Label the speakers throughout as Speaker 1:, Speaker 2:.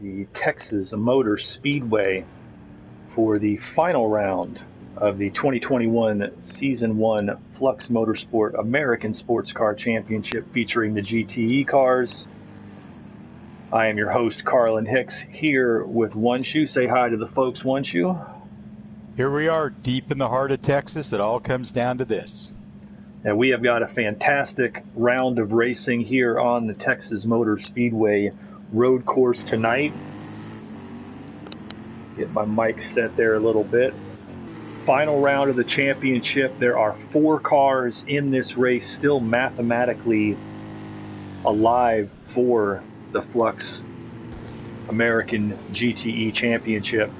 Speaker 1: the Texas Motor Speedway for the final round of the 2021 Season 1 Flux Motorsport American Sports Car Championship featuring the GTE cars. I am your host, Carlin Hicks, here with One Shoe. Say hi to the folks, One Shoe.
Speaker 2: Here we are, deep in the heart of Texas. It all comes down to this.
Speaker 1: And we have got a fantastic round of racing here on the Texas Motor Speedway road course tonight. Get my mic set there a little bit. Final round of the championship. There are 4 cars in this race still mathematically alive for the Flux American GTE Championship.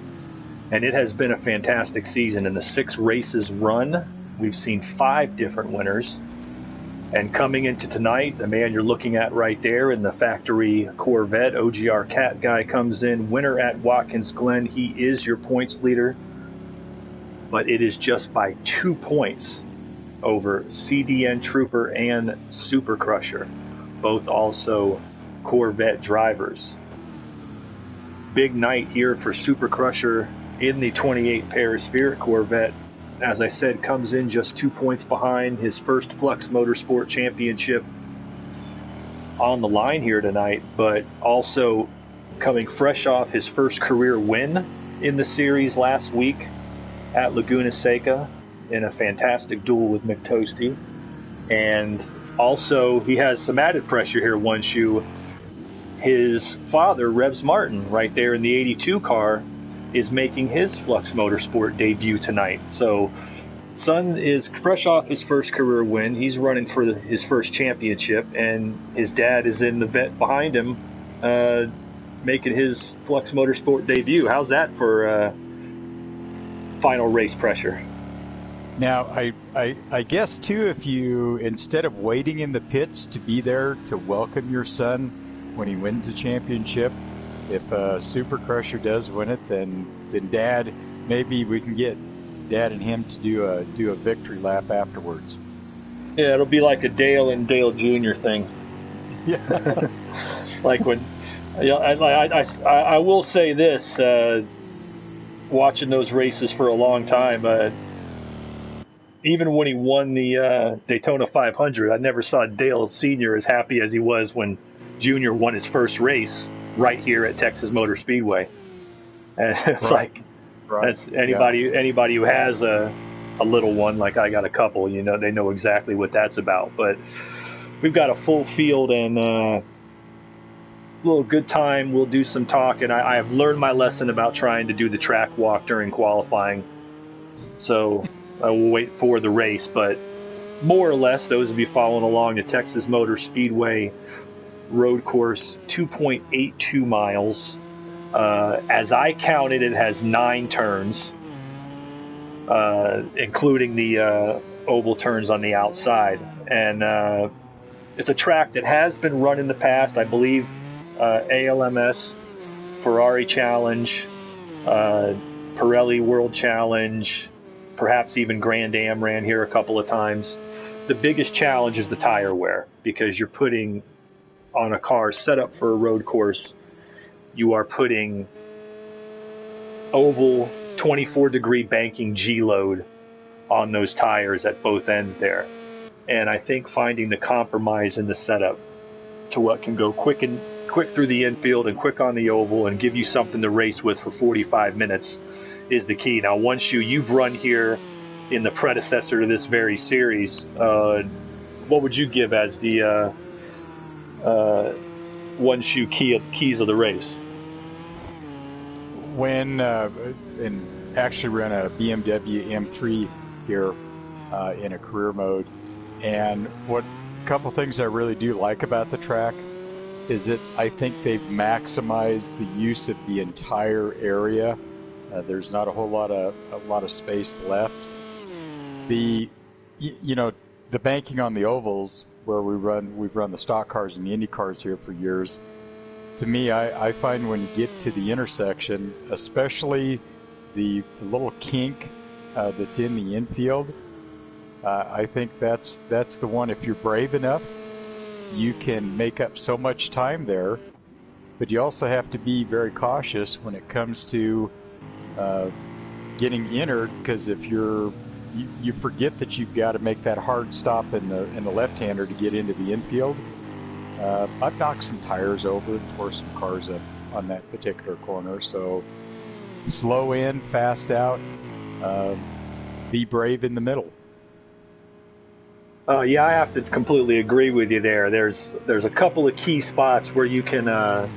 Speaker 1: And it has been a fantastic season. In the 6 races run, we've seen 5 different winners. And coming into tonight, the man you're looking at right there in the factory Corvette, OGR Cat Guy, comes in, winner at Watkins Glen. He is your points leader, but it is just by 2 points over CDN Trooper and Super Crusher, both also Corvette drivers. Big night here for Super Crusher in the 28 Paris Spirit Corvette. As I said, comes in just 2 points behind. His first Flux Motorsport Championship on the line here tonight, but also coming fresh off his first career win in the series last week at Laguna Seca in a fantastic duel with McToasty. And also he has some added pressure here, One Shoe. His father, Revs Martin, right there in the 82 car, is making his Flux Motorsport debut tonight. So son is fresh off his first career win. He's running for his first championship, and his dad is in the vet behind him, making his Flux Motorsport debut. How's that for final race pressure?
Speaker 2: Now, I guess, too, if you, instead of waiting in the pits to be there to welcome your son when he wins the championship, if Super Crusher does win it, then Dad, maybe we can get Dad and him to do a victory lap afterwards.
Speaker 1: Yeah, it'll be like a Dale and Dale Jr. thing.
Speaker 2: Yeah.
Speaker 1: Like when, I will say this, watching those races for a long time, even when he won the Daytona 500, I never saw Dale Sr. as happy as he was when Jr. won his first race right here at Texas Motor Speedway. And it's that's anybody who has a little one, like I got a couple, they know exactly what that's about. But we've got a full field and a little good time. We'll do some talk, and I have learned my lesson about trying to do the track walk during qualifying. So I will wait for the race, but more or less, those of you following along, the Texas Motor Speedway road course, 2.82 miles. As I counted, it has 9 turns, including the oval turns on the outside. And it's a track that has been run in the past. I believe ALMS, Ferrari Challenge, Pirelli World Challenge, perhaps even Grand Am ran here a couple of times. The biggest challenge is the tire wear, because you're putting on a car set up for a road course, you are putting oval 24-degree banking G-load on those tires at both ends there. And I think finding the compromise in the setup to what can go quick through the infield and quick on the oval and give you something to race with for 45 minutes is the key. Now, One Shoe, you've run here in the predecessor to this very series. What would you give as the One Shoe keys of the race?
Speaker 2: When and actually ran a BMW M3 here in a career mode, and what couple things I really do like about the track is that I think they've maximized the use of the entire area. There's not a whole lot of space left. The banking on the ovals where we've run the stock cars and the Indy cars here for years. To me, I find when you get to the intersection, especially the little kink that's in the infield, I think that's the one. If you're brave enough, you can make up so much time there but you also have to be very cautious when it comes to getting entered, because if you forget that you've got to make that hard stop in the left-hander to get into the infield. I've knocked some tires over, tore some cars up on that particular corner. So slow in, fast out, be brave in the middle.
Speaker 1: Yeah, I have to completely agree with you there. There's a couple of key spots where you can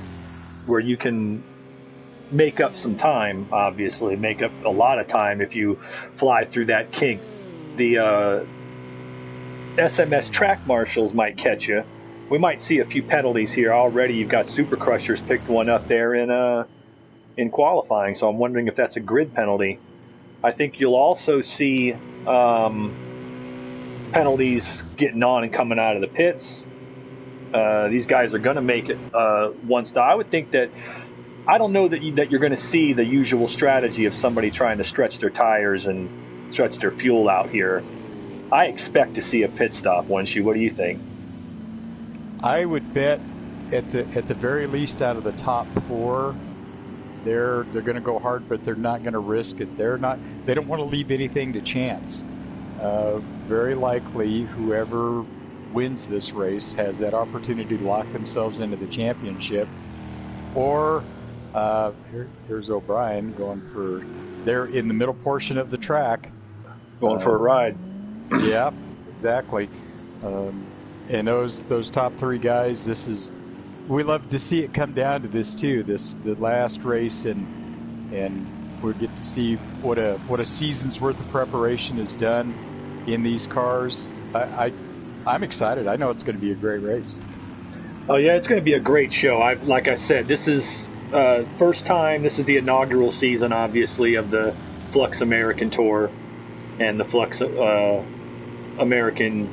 Speaker 1: make up some time. Obviously, make up a lot of time if you fly through that kink. The SMS track marshals might catch you. We might see a few penalties here already. You've got Super Crushers picked one up there in qualifying, so I'm wondering if that's a grid penalty. I think you'll also see penalties getting on and coming out of the pits. These guys are going to make it one stop. I would think that, I don't know that you're going to see the usual strategy of somebody trying to stretch their tires and stretch their fuel out here. I expect to see a pit stop, Wenshu. What do you think?
Speaker 2: I would bet at the very least out of the top four, they're going to go hard, but they're not going to risk it. They don't want to leave anything to chance. Very likely, whoever wins this race has that opportunity to lock themselves into the championship. Or here's O'Brien they're in the middle portion of the track,
Speaker 1: going for a ride.
Speaker 2: Yeah, exactly. And those top three guys, we love to see it come down to this too. The last race, and we get to see what a season's worth of preparation is done in these cars. I'm excited. I know it's going to be a great race.
Speaker 1: Oh yeah, it's going to be a great show. Like I said, this is first time. This is the inaugural season, obviously, of the Flux American Tour and the Flux American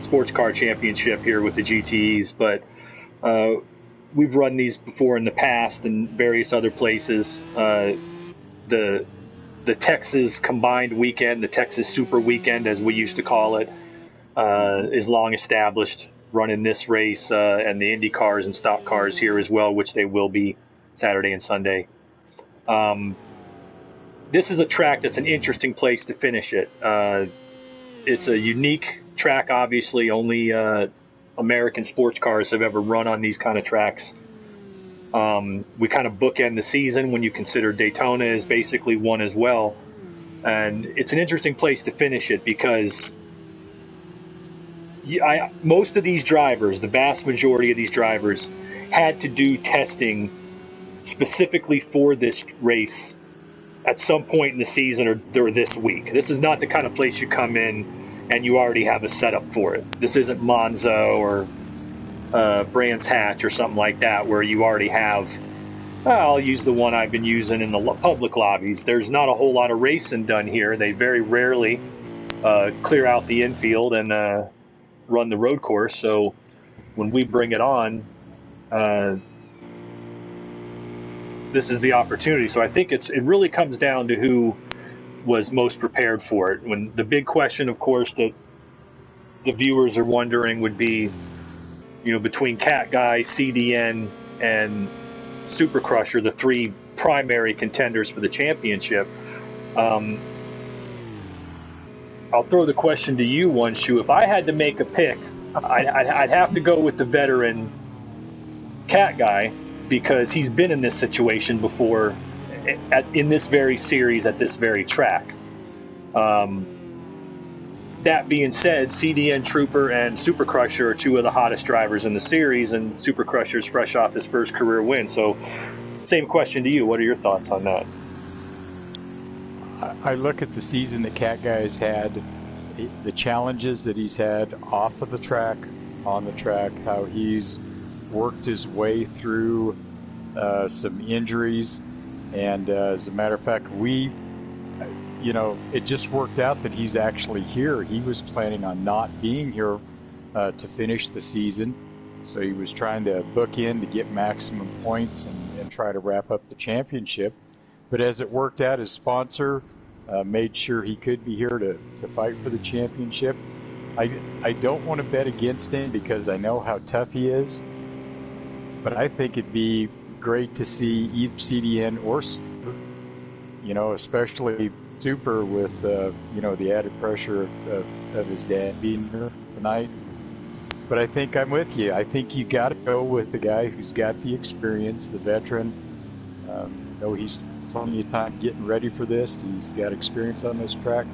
Speaker 1: Sports Car Championship here with the GTEs. But we've run these before in the past in various other places. The Texas combined weekend, the Texas Super Weekend, as we used to call it, is long established, running this race and the Indy cars and stock cars here as well, which they will be Saturday and Sunday. This is a track that's an interesting place to finish it. It's a unique track, obviously. Only American sports cars have ever run on these kind of tracks. We kind of bookend the season when you consider Daytona is basically one as well. And it's an interesting place to finish it because most of these drivers, the vast majority of these drivers, had to do testing specifically for this race at some point in the season or this week. This is not the kind of place you come in and you already have a setup for it. This isn't Monza or Brands Hatch or something like that where you already have, I'll use the one I've been using in the public lobbies. There's not a whole lot of racing done here. They very rarely clear out the infield and run the road course. So when we bring it on, this is the opportunity. So I think it really comes down to who was most prepared for it. When the big question, of course, that the viewers are wondering would be, between Cat Guy, CDN, and Super Crusher, the three primary contenders for the championship. I'll throw the question to you, Wenshu. If I had to make a pick, I'd have to go with the veteran Cat Guy because he's been in this situation before in this very series at this very track. That being said, CDN Trooper and Super Crusher are two of the hottest drivers in the series, and Super Crusher's fresh off his first career win. So, same question to you. What are your thoughts on that?
Speaker 2: I look at the season that Cat Guy has had, the challenges that he's had off of the track, on the track, how he's worked his way through some injuries. And as a matter of fact, it just worked out that he's actually here. He was planning on not being here to finish the season. So he was trying to book in to get maximum points and try to wrap up the championship. But as it worked out, his sponsor made sure he could be here to fight for the championship. I don't want to bet against him because I know how tough he is. But I think it'd be great to see either CDN or Super, especially Super with, the added pressure of his dad being here tonight. But I think I'm with you. I think you got to go with the guy who's got the experience, the veteran. He's plenty of time getting ready for this. He's got experience on this track.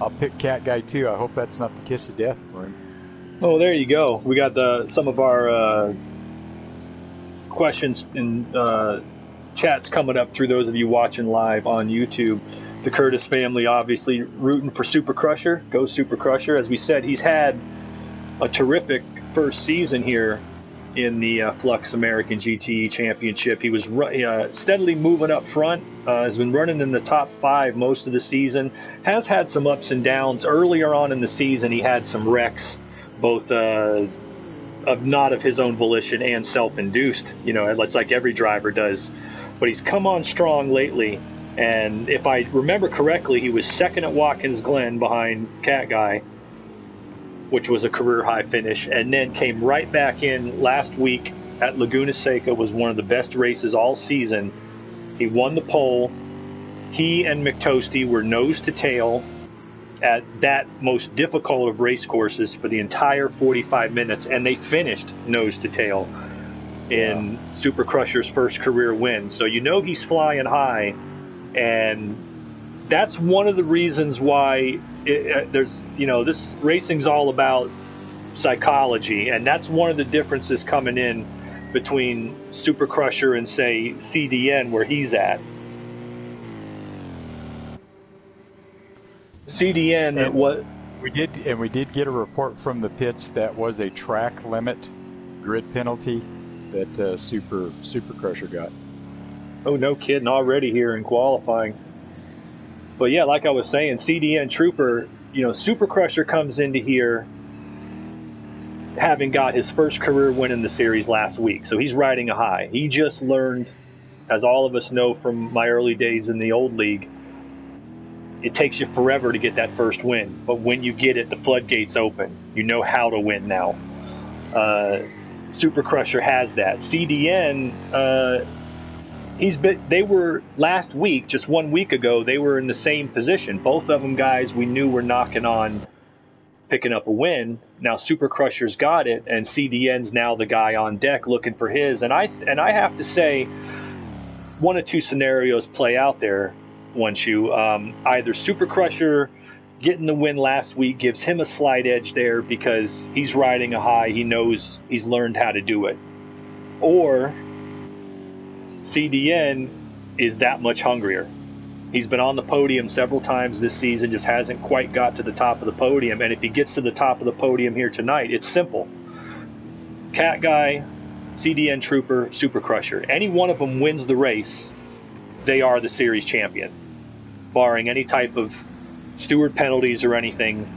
Speaker 2: I'll pick Cat Guy too. I hope that's not the kiss of death for him.
Speaker 1: Oh, there you go. We got some of our questions and chats coming up through those of you watching live on YouTube. The Curtis family obviously rooting for Super Crusher. Go Super Crusher. As we said, he's had a terrific first season here in the Flux American GTE Championship. He was steadily moving up front, has been running in the top 5 most of the season, has had some ups and downs. Earlier on in the season, he had some wrecks, both not of his own volition and self-induced, it's like every driver does. But he's come on strong lately, and if I remember correctly, he was second at Watkins Glen behind Cat Guy, which was a career high finish, and then came right back in last week at Laguna Seca. Was one of the best races all season. He won the pole. He and McToasty were nose to tail at that most difficult of race courses for the entire 45 minutes, and they finished nose to tail in Super Crusher's first career win. So he's flying high, and that's one of the reasons why this racing's all about psychology, and that's one of the differences coming in between Super Crusher and, say, CDN, where he's at. CDN,
Speaker 2: we did get a report from the pits that was a track limit grid penalty that Super Crusher got.
Speaker 1: Oh, no kidding! Already here in qualifying. But yeah, like I was saying, CDN Trooper, Super Crusher comes into here having got his first career win in the series last week. So he's riding a high. He just learned, as all of us know from my early days in the old league, it takes you forever to get that first win. But when you get it, the floodgates open. You know how to win now. Super Crusher has that. CDN, they were last week, just 1 week ago, they were in the same position. Both of them guys we knew were knocking on picking up a win. Now Super Crusher's got it, and CDN's now the guy on deck looking for his. And I have to say, one of two scenarios play out there, either Super Crusher getting the win last week gives him a slight edge there because he's riding a high, he knows he's learned how to do it. Or CDN is that much hungrier. He's been on the podium several times this season, just hasn't quite got to the top of the podium. And if he gets to the top of the podium here tonight, it's simple. Cat Guy, CDN Trooper, Super Crusher. Any one of them wins the race, they are the series champion, barring any type of steward penalties or anything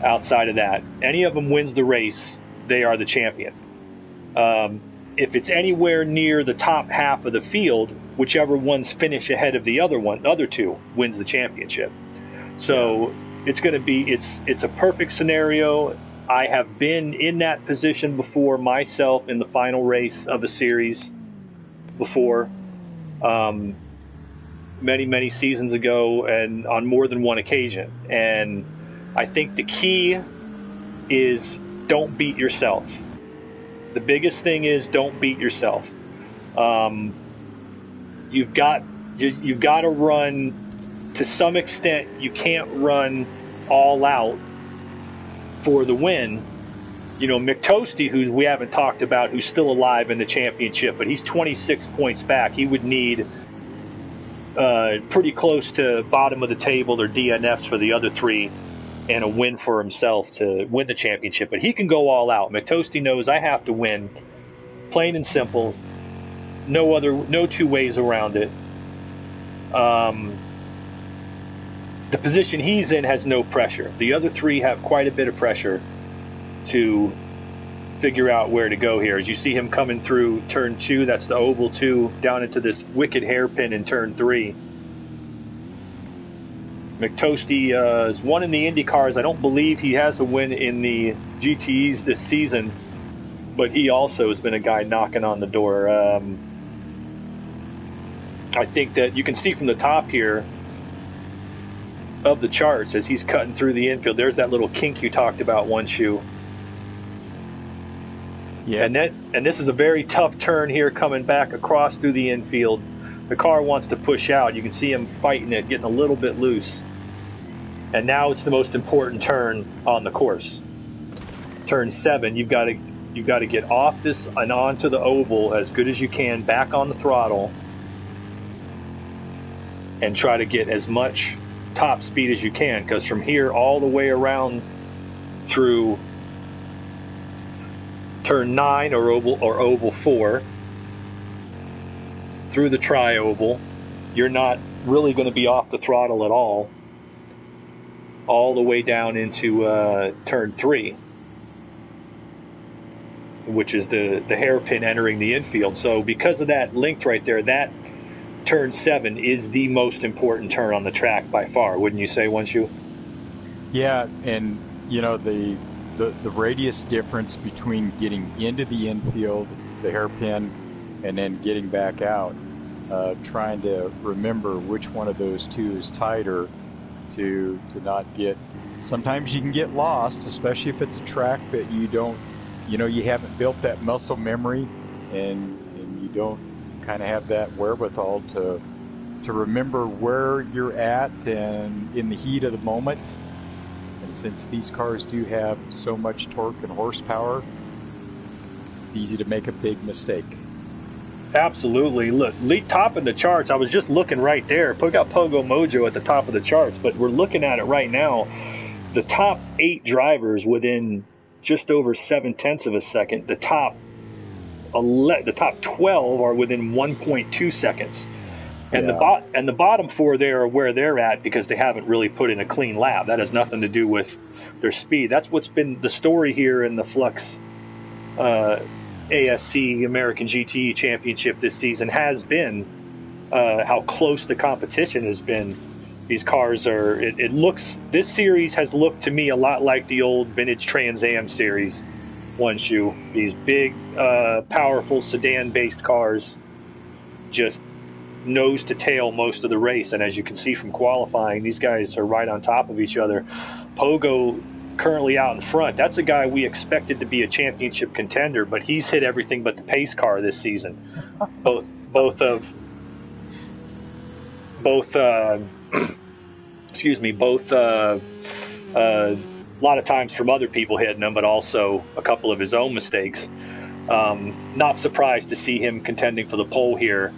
Speaker 1: outside of that. Any of them wins the race, they are the champion. If it's anywhere near the top half of the field, whichever ones finish ahead of the other two wins the championship. So it's going to be, it's a perfect scenario. I have been in that position before myself in the final race of a series before, many seasons ago, and on more than one occasion. And I think the key is don't beat yourself. The biggest thing is don't beat yourself. You've got to run to some extent. You can't run all out for the win. McToasty, who we haven't talked about, who's still alive in the championship, but he's 26 points back. He would need pretty close to bottom of the table or DNFs for the other three and a win for himself to win the championship. But he can go all out. McToasty knows I have to win, plain and simple. No two ways around it. The position he's in has no pressure. The other three have quite a bit of pressure to figure out where to go here. As you see him coming through turn 2, that's the oval 2, down into this wicked hairpin in turn 3. McToasty has won in the Indy cars. I don't believe he has a win in the GTEs this season, but he also has been a guy knocking on the door. I think that you can see from the top here of the charts as he's cutting through the infield, there's that little kink you talked about, One Shoe.
Speaker 2: Yeah.
Speaker 1: And this is a very tough turn here coming back across through the infield. The car wants to push out. You can see him fighting it, getting a little bit loose. And now it's the most important turn on the course. Turn 7, you've got to get off this and onto the oval as good as you can, back on the throttle, and try to get as much top speed as you can, because from here all the way around through turn 9 or oval 4 through the tri-oval, you're not really going to be off the throttle at all the way down into turn 3, which is the hairpin entering the infield. So because of that length right there, that turn 7 is the most important turn on the track by far, wouldn't you say, One Shoe?
Speaker 2: Yeah, and you know, the radius difference between getting into the infield, the hairpin, and then getting back out, trying to remember which one of those two is tighter to not get, sometimes you can get lost, especially if it's a track that you don't, you know, you haven't built that muscle memory, and you don't kind of have that wherewithal to remember where you're at and in the heat of the moment. And since these cars do have so much torque and horsepower, it's easy to make a big mistake.
Speaker 1: Absolutely. Look, top of the charts, I was just looking right there. Put out Pogo Mojo at the top of the charts, but we're looking at it right now. The top 8 drivers within just over 0.7 of a second. The top 12 are within 1.2 seconds. And the bottom 4 there are where they're at because they haven't really put in a clean lap. That has nothing to do with their speed. That's what's been the story here in the Flux ASC American GTE Championship this season, has been how close the competition has been. These cars are, this series has looked to me a lot like the old vintage Trans Am series, One Shoe. These big, powerful sedan-based cars, just nose to tail most of the race. And as you can see from qualifying, these guys are right on top of each other. Pogo currently out in front. That's a guy we expected to be a championship contender, but he's hit everything but the pace car this season. Both a lot of times from other people hitting him, but also a couple of his own mistakes. Not surprised to see him contending for the pole here,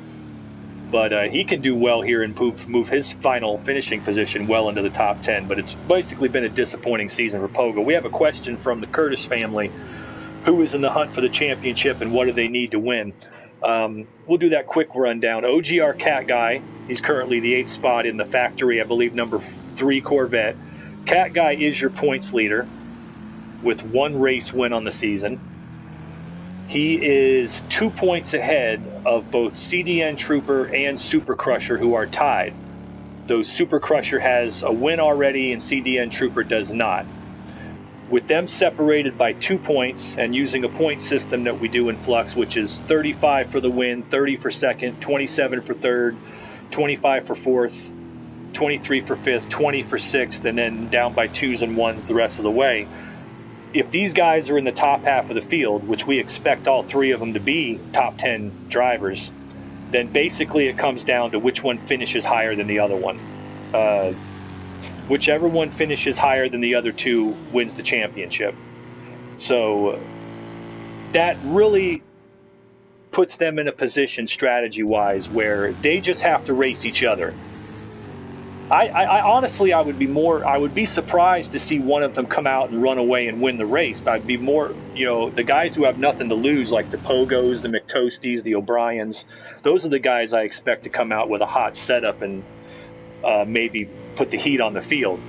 Speaker 1: but he can do well here and move his final finishing position well into the top 10. But it's basically been a disappointing season for Pogo. We have a question from the Curtis family. Who is in the hunt for the championship and what do they need to win? We'll do that quick rundown. OGR Cat Guy, he's currently the 8th spot in the factory, I believe, number 3 Corvette. Cat Guy is your points leader with 1 race win on the season. He is 2 points ahead of both CDN Trooper and Super Crusher, who are tied. Though Super Crusher has a win already and CDN Trooper does not. With them separated by 2 points and using a point system that we do in Flux, which is 35 for the win, 30 for second, 27 for third, 25 for fourth, 23 for fifth, 20 for sixth, and then down by 2s and 1s the rest of the way. If these guys are in the top half of the field, which we expect all 3 of them to be top 10 drivers, then basically it comes down to which one finishes higher than the other one. Whichever one finishes higher than the other 2 wins the championship. So that really puts them in a position strategy-wise where they just have to race each other. I honestly, I would be surprised to see one of them come out and run away and win the race. But I'd be more, the guys who have nothing to lose, like the Pogos, the McToasties, the O'Briens, those are the guys I expect to come out with a hot setup and maybe put the heat on the field.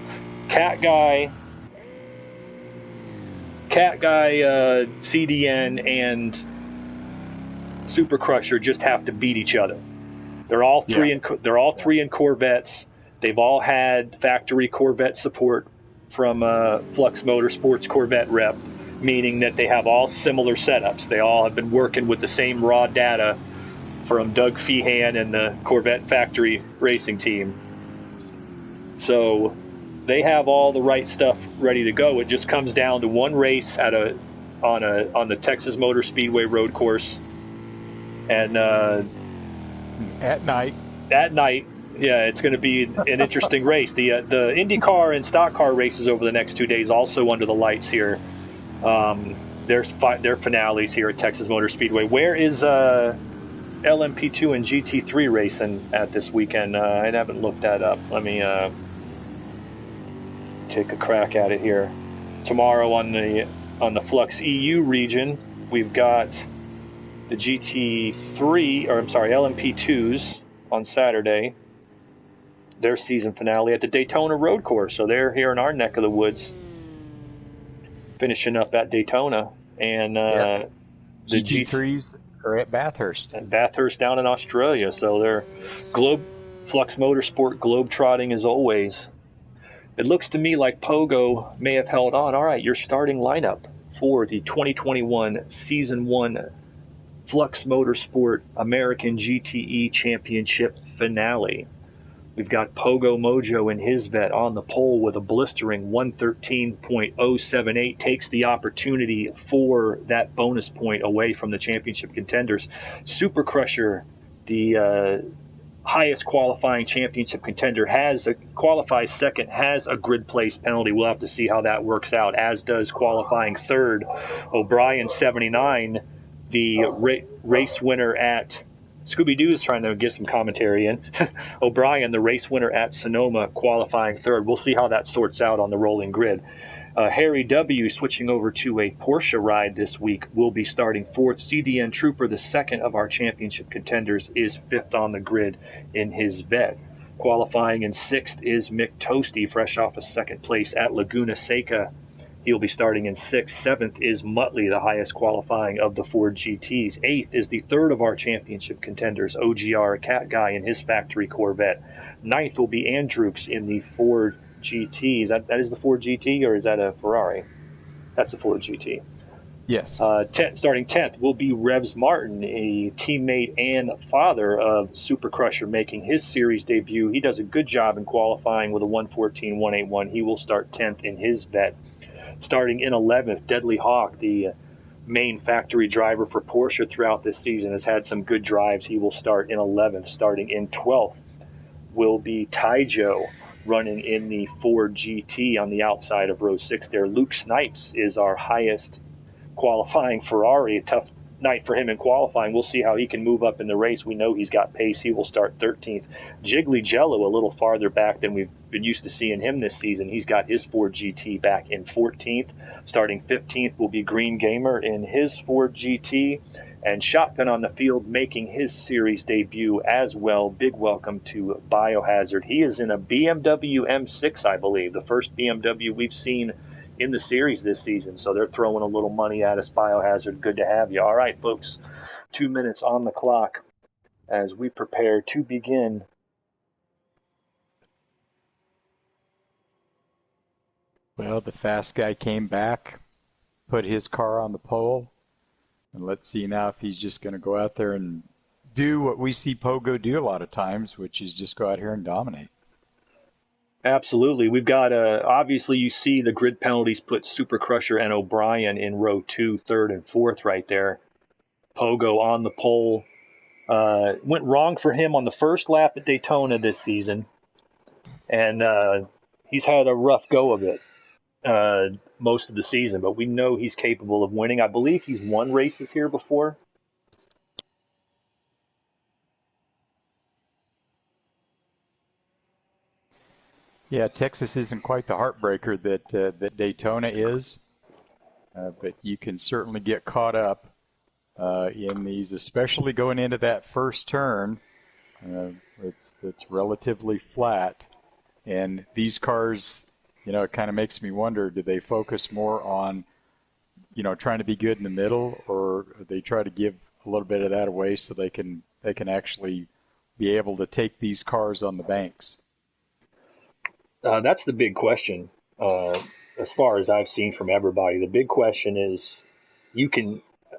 Speaker 1: Cat Guy, CDN, and Super Crusher just have to beat each other. They're all three in Corvettes. They've all had factory Corvette support from Flux Motorsports Corvette rep, meaning that they have all similar setups. They all have been working with the same raw data from Doug Feehan and the Corvette Factory Racing Team. So they have all the right stuff ready to go. It just comes down to one race on the Texas Motor Speedway road course, and
Speaker 2: at night.
Speaker 1: Yeah, it's going to be an interesting race. The IndyCar and stock car races over the next 2 days also under the lights here. Their finales here at Texas Motor Speedway. Where is LMP2 and GT3 racing at this weekend? I haven't looked that up. Let me take a crack at it here. Tomorrow on the Flux EU region, we've got the LMP2s on Saturday. Their season finale at the Daytona Road Course. So they're here in our neck of the woods, finishing up at Daytona. And the
Speaker 2: GT3s are at Bathurst.
Speaker 1: And Bathurst down in Australia. So they're Flux Motorsport globetrotting as always. It looks to me like Pogo may have held on. All right, your starting lineup for the 2021 Season 1 Flux Motorsport American GTE Championship finale. We've got Pogo Mojo in his vet on the pole with a blistering 113.078. Takes the opportunity for that bonus point away from the championship contenders. Super Crusher, the highest qualifying championship contender, qualifies second, has a grid place penalty. We'll have to see how that works out, as does qualifying third O'Brien 79, the race winner at Scooby-Doo is trying to get some commentary in. O'Brien, the race winner at Sonoma, qualifying third. We'll see how that sorts out on the rolling grid. Harry W., switching over to a Porsche ride this week, will be starting fourth. CDN Trooper, the second of our championship contenders, is fifth on the grid in his vet. Qualifying in sixth is Mick Toasty, fresh off a second place at Laguna Seca. He'll be starting in sixth. Seventh is Muttley, the highest qualifying of the Ford GTs. Eighth is the third of our championship contenders, OGR, a Cat Guy in his factory Corvette. Ninth will be Andrux in the Ford GT. That is the Ford GT, or is that a Ferrari? That's the Ford GT.
Speaker 2: Yes.
Speaker 1: Starting 10th will be Revs Martin, a teammate and father of Super Crusher, making his series debut. He does a good job in qualifying with a 114.181. He will start 10th in his vet. Starting in 11th, Deadly Hawk, the main factory driver for Porsche throughout this season, has had some good drives. He will start in 11th. Starting in 12th will be Taijo, running in the Ford GT on the outside of row 6 there. Luke Snipes is our highest qualifying Ferrari. A tough night for him in qualifying. We'll see how he can move up in the race. We know he's got pace. He will start 13th. Jiggly Jello, a little farther back than we've been used to seeing him this season. He's got his Ford GT back in 14th. Starting 15th will be Green Gamer in his Ford GT. And Shotgun on the field, making his series debut as well. Big welcome to Biohazard. He is in a BMW M6, I believe, the first BMW we've seen in the series this season. So they're throwing a little money at us, Biohazard. Good to have you. All right, folks, 2 minutes on the clock as we prepare to begin.
Speaker 2: Well, the fast guy came back, put his car on the pole, and let's see now if he's just going to go out there and do what we see Pogo do a lot of times, which is just go out here and dominate.
Speaker 1: Absolutely. We've got, obviously, you see the grid penalties put Super Crusher and O'Brien in row 2, 3rd, and 4th right there. Pogo on the pole. Went wrong for him on the first lap at Daytona this season, and he's had a rough go of it most of the season, but we know he's capable of winning. I believe he's won races here before.
Speaker 2: Yeah, Texas isn't quite the heartbreaker that Daytona is, but you can certainly get caught up in these, especially going into that first turn. It's relatively flat, and these cars, it kind of makes me wonder: do they focus more on, trying to be good in the middle, or they try to give a little bit of that away so they can actually be able to take these cars on the banks?
Speaker 1: That's the big question, as far as I've seen from everybody. The big question is,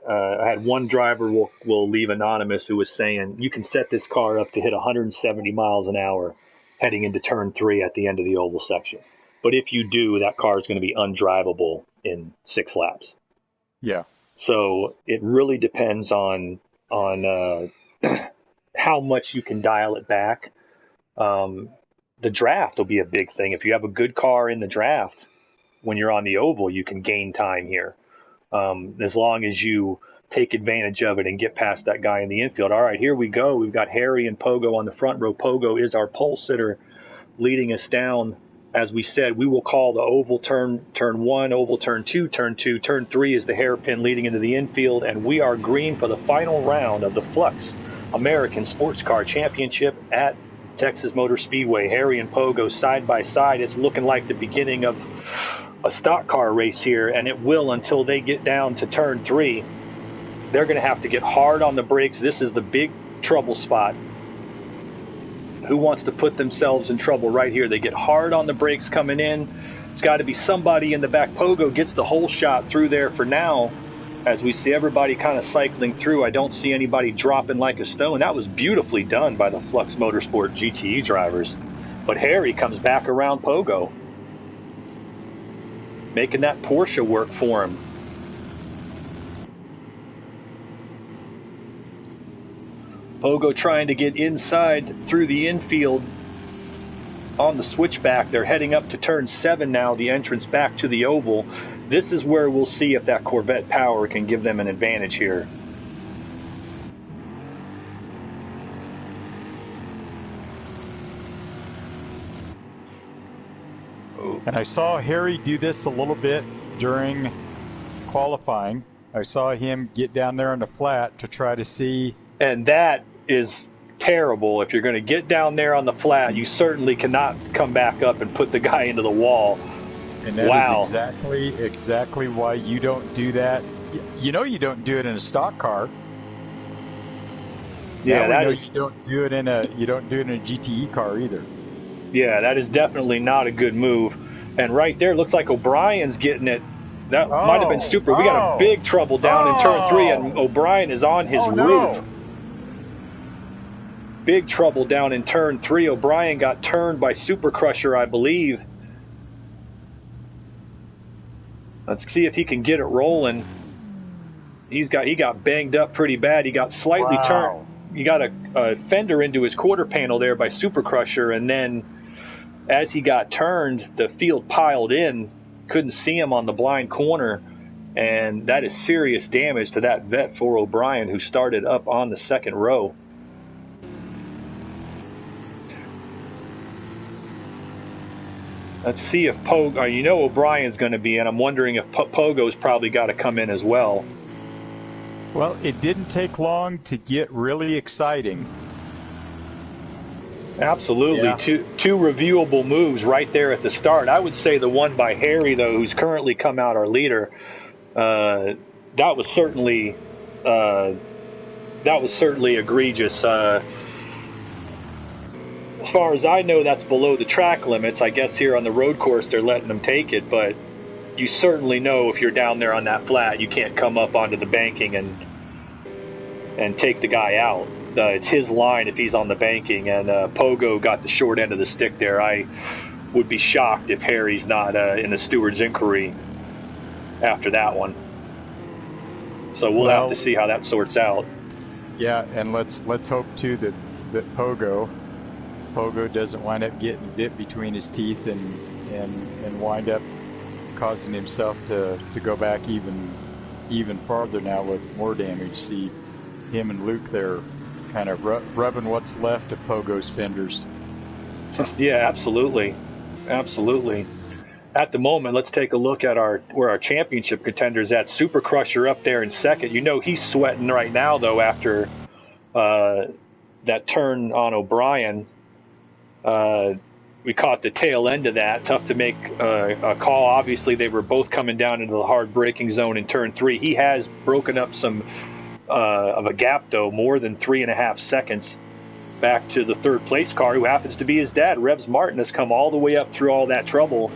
Speaker 1: I had one driver will leave anonymous who was saying you can set this car up to hit 170 miles an hour heading into turn 3 at the end of the oval section. But if you do, that car is going to be undrivable in 6 laps.
Speaker 2: Yeah.
Speaker 1: So it really depends on how much you can dial it back. The draft will be a big thing. If you have a good car in the draft, when you're on the oval, you can gain time here. As long as you take advantage of it and get past that guy in the infield. All right, here we go. We've got Harry and Pogo on the front row. Pogo is our pole sitter leading us down. As we said, we will call the oval turn 1, oval turn 2, turn 2, turn 3 is the hairpin leading into the infield, and we are green for the final round of the Flux American Sports Car Championship at Texas Motor Speedway. Harry and Pogo side by side. It's looking like the beginning of a stock car race here, and it will until they get down to turn 3. They're going to have to get hard on the brakes. This is the big trouble spot. Who wants to put themselves in trouble right here? They get hard on the brakes coming in. It's got to be somebody in the back. Pogo gets the whole shot through there for now. As we see everybody kind of cycling through, I don't see anybody dropping like a stone. That was beautifully done by the Flux Motorsport GTE drivers. But Harry comes back around Pogo, making that Porsche work for him. Pogo trying to get inside through the infield on the switchback. They're heading up to turn 7 now, the entrance back to the oval. This is where we'll see if that Corvette power can give them an advantage here.
Speaker 2: And I saw Harry do this a little bit during qualifying. I saw him get down there on the flat to try to see.
Speaker 1: And that is terrible. If you're going to get down there on the flat, you certainly cannot come back up and put the guy into the wall.
Speaker 2: And that is exactly why you don't do that. You know you don't do it in a stock car.
Speaker 1: Yeah, that is.
Speaker 2: You don't do it in a GTE car either.
Speaker 1: Yeah, that is definitely not a good move. And right there, looks like O'Brien's getting it. That might have been super. We got a big trouble down in turn 3, and O'Brien is on his roof. No. Big trouble down in turn 3. O'Brien got turned by Super Crusher, I believe. Let's see if he can get it rolling. He got banged up pretty bad. He got slightly turned. He got a fender into his quarter panel there by Super Crusher, and then as he got turned, the field piled in. Couldn't see him on the blind corner, and that is serious damage to that vet for O'Brien, who started up on the second row. Let's see if Pogo, you know O'Brien's going to be in. I'm wondering if Pogo's probably got to come in as well.
Speaker 2: Well, it didn't take long to get really exciting.
Speaker 1: Absolutely. Yeah. Two reviewable moves right there at the start. I would say the one by Harry, though, who's currently come out our leader, that was certainly egregious. As far as I know, that's below the track limits. I guess here on the road course they're letting them take it, but you certainly know if you're down there on that flat, you can't come up onto the banking and take the guy out. It's his line if he's on the banking, and Pogo got the short end of the stick there. I would be shocked if Harry's not in the steward's inquiry after that one. So we'll have to see how that sorts out.
Speaker 2: Yeah, and let's hope too that Pogo doesn't wind up getting bit between his teeth and wind up causing himself to go back even farther now with more damage. See him and Luke there kind of rubbing what's left of Pogo's fenders.
Speaker 1: Yeah, absolutely. At the moment, let's take a look at where our championship contenders at. Super Crusher up there in second. You know he's sweating right now, though, after that turn on O'Brien. We caught the tail end of that. Tough to make a call. Obviously, they were both coming down into the hard braking zone in turn 3. He has broken up some of a gap, though, more than 3.5 seconds back to the third place car, who happens to be his dad. Rebs Martin has come all the way up through all that trouble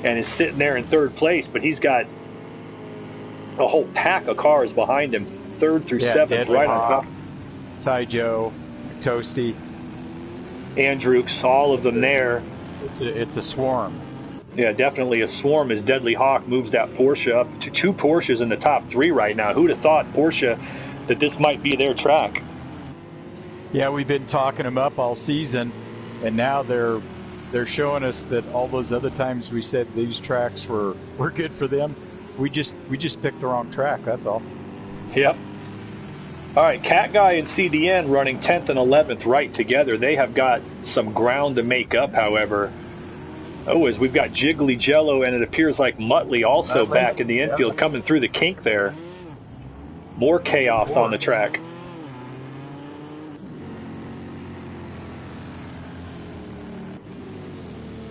Speaker 1: and is sitting there in third place, but he's got a whole pack of cars behind him, 3rd through 7th,
Speaker 2: Deadly
Speaker 1: right
Speaker 2: Hawk,
Speaker 1: on top.
Speaker 2: Ty Joe, Toasty,
Speaker 1: Andrewks, all of them there.
Speaker 2: It's a swarm.
Speaker 1: Yeah, definitely a swarm as Deadly Hawk moves that Porsche up to 2 Porsches in the top 3 right now. Who'd have thought Porsche that this might be their track?
Speaker 2: Yeah, we've been talking them up all season, and now they're showing us that all those other times we said these tracks were good for them, we just picked the wrong track. That's all.
Speaker 1: Yep. All right, Cat Guy and CDN running 10th and 11th right together. They have got some ground to make up, however. Oh, as we've got Jiggly Jello, and it appears like Muttley also back in the infield, coming through the kink there. More chaos on the track.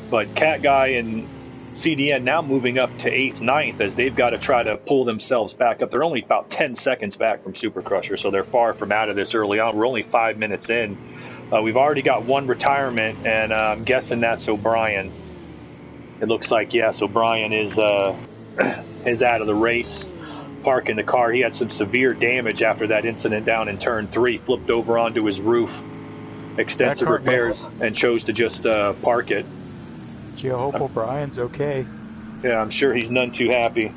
Speaker 1: But Cat Guy and CDN now moving up to 8th, 9th as they've got to try to pull themselves back up. They're only about 10 seconds back from Super Crusher, so they're far from out of this early on. We're only 5 minutes in. We've already got one retirement, and I'm guessing that's O'Brien. It looks like, yes, O'Brien is out of the race, parking the car. He had some severe damage after that incident down in turn 3, flipped over onto his roof, extensive repairs, and chose to just park it.
Speaker 2: Gee, I hope O'Brien's okay.
Speaker 1: Yeah, I'm sure he's none too happy.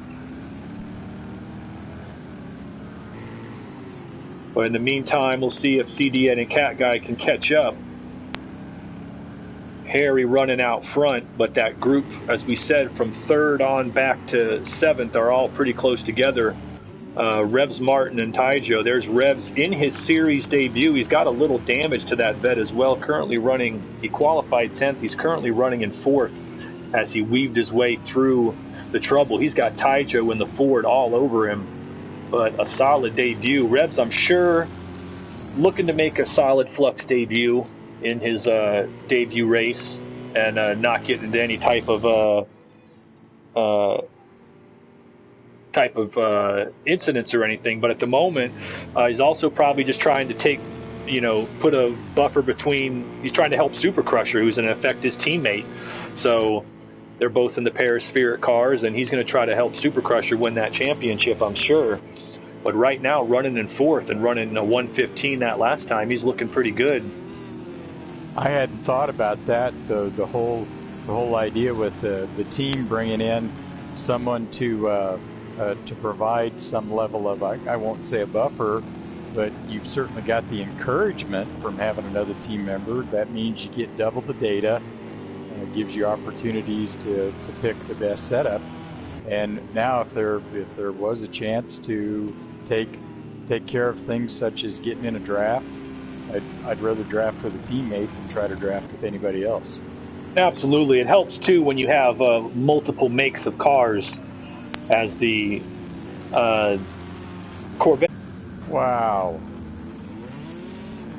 Speaker 1: But in the meantime, we'll see if CDN and Cat Guy can catch up. Harry running out front, but that group, as we said, from 3rd on back to 7th are all pretty close together. Revs Martin and Taijo. There's Revs in his series debut. He's got a little damage to that bed as well. Currently running, he qualified 10th. He's currently running in 4th as he weaved his way through the trouble. He's got Taijo in the Ford all over him, but a solid debut. Revs, I'm sure, looking to make a solid Flux debut in his debut race and not get into any type of incidents or anything, but at the moment he's also probably just trying to put a buffer between. He's trying to help Super Crusher, who's in effect his teammate. So they're both in the Paris Spirit cars, and he's going to try to help Super Crusher win that championship, I'm sure. But right now, running in 4th and running a 1:15 that last time, he's looking pretty good.
Speaker 2: I hadn't thought about that. The whole idea with the team bringing in someone to provide some level of, I won't say a buffer, but you've certainly got the encouragement from having another team member. That means you get double the data, and it gives you opportunities to pick the best setup. And now if there was a chance to take care of things such as getting in a draft, I'd rather draft with a teammate than try to draft with anybody else.
Speaker 1: Absolutely. It helps too when you have multiple makes of cars, as the Corvette.
Speaker 2: Wow.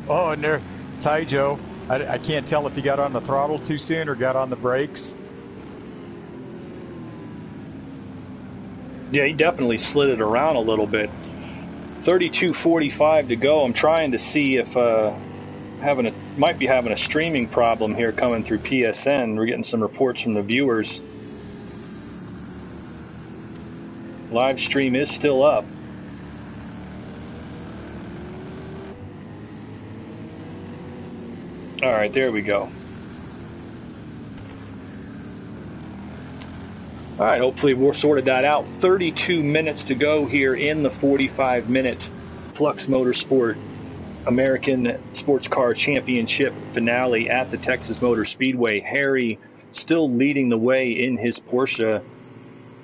Speaker 2: Oh, and there, Taijo. I can't tell if he got on the throttle too soon or got on the brakes.
Speaker 1: Yeah, he definitely slid it around a little bit. 32:45 to go. I'm trying to see if might be having a streaming problem here coming through PSN. We're getting some reports from the viewers. Live stream is still up. All right, there we go. All right, hopefully we'll sorted that out. 32 minutes to go here in the 45-minute Flux Motorsport American Sports Car Championship finale at the Texas Motor Speedway. Harry still leading the way in his Porsche.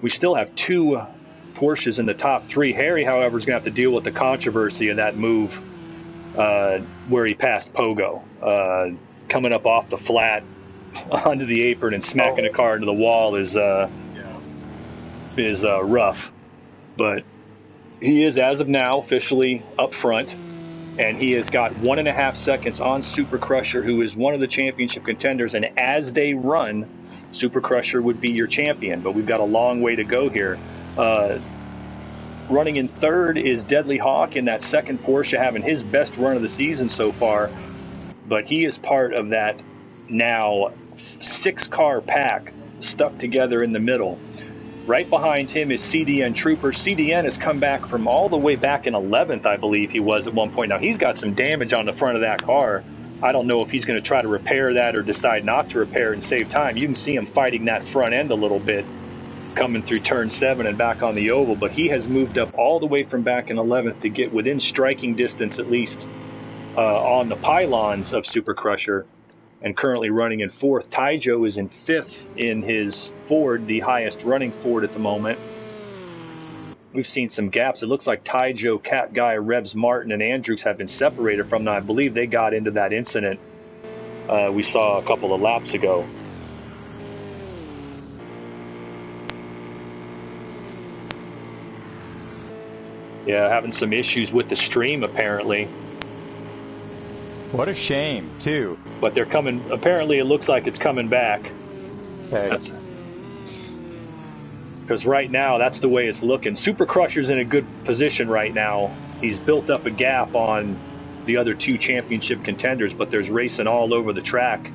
Speaker 1: We still have 2 Porsches in the top 3. Harry, however, is going to have to deal with the controversy of that move where he passed Pogo, coming up off the flat onto the apron and smacking the car into the wall is rough. But he is, as of now, officially up front, and he has got 1.5 seconds on Super Crusher, who is one of the championship contenders, and as they run, Super Crusher would be your champion, but we've got a long way to go here. Running in 3rd is Deadly Hawk in that second Porsche, having his best run of the season so far, but he is part of that now 6-car pack stuck together in the middle. Right behind him is CDN Trooper. CDN has come back from all the way back in 11th, I believe he was at one point. Now, he's got some damage on the front of that car. I don't know if he's going to try to repair that or decide not to repair it and save time. You can see him fighting that front end a little bit, coming through turn 7 and back on the oval, but he has moved up all the way from back in 11th to get within striking distance, at least on the pylons of Super Crusher, and currently running in 4th. Taijo is in 5th in his Ford, the highest running Ford at the moment. We've seen some gaps. It looks like Taijo, Cat Guy, Revs Martin, and Andrews have been separated from them. I believe they got into that incident we saw a couple of laps ago. Yeah, having some issues with the stream apparently.
Speaker 2: What a shame, too.
Speaker 1: But they're coming, apparently it looks like it's coming back.
Speaker 2: Okay.
Speaker 1: Because right now, that's the way it's looking. Super Crusher's in a good position right now. He's built up a gap on the other 2 championship contenders, but there's racing all over the track.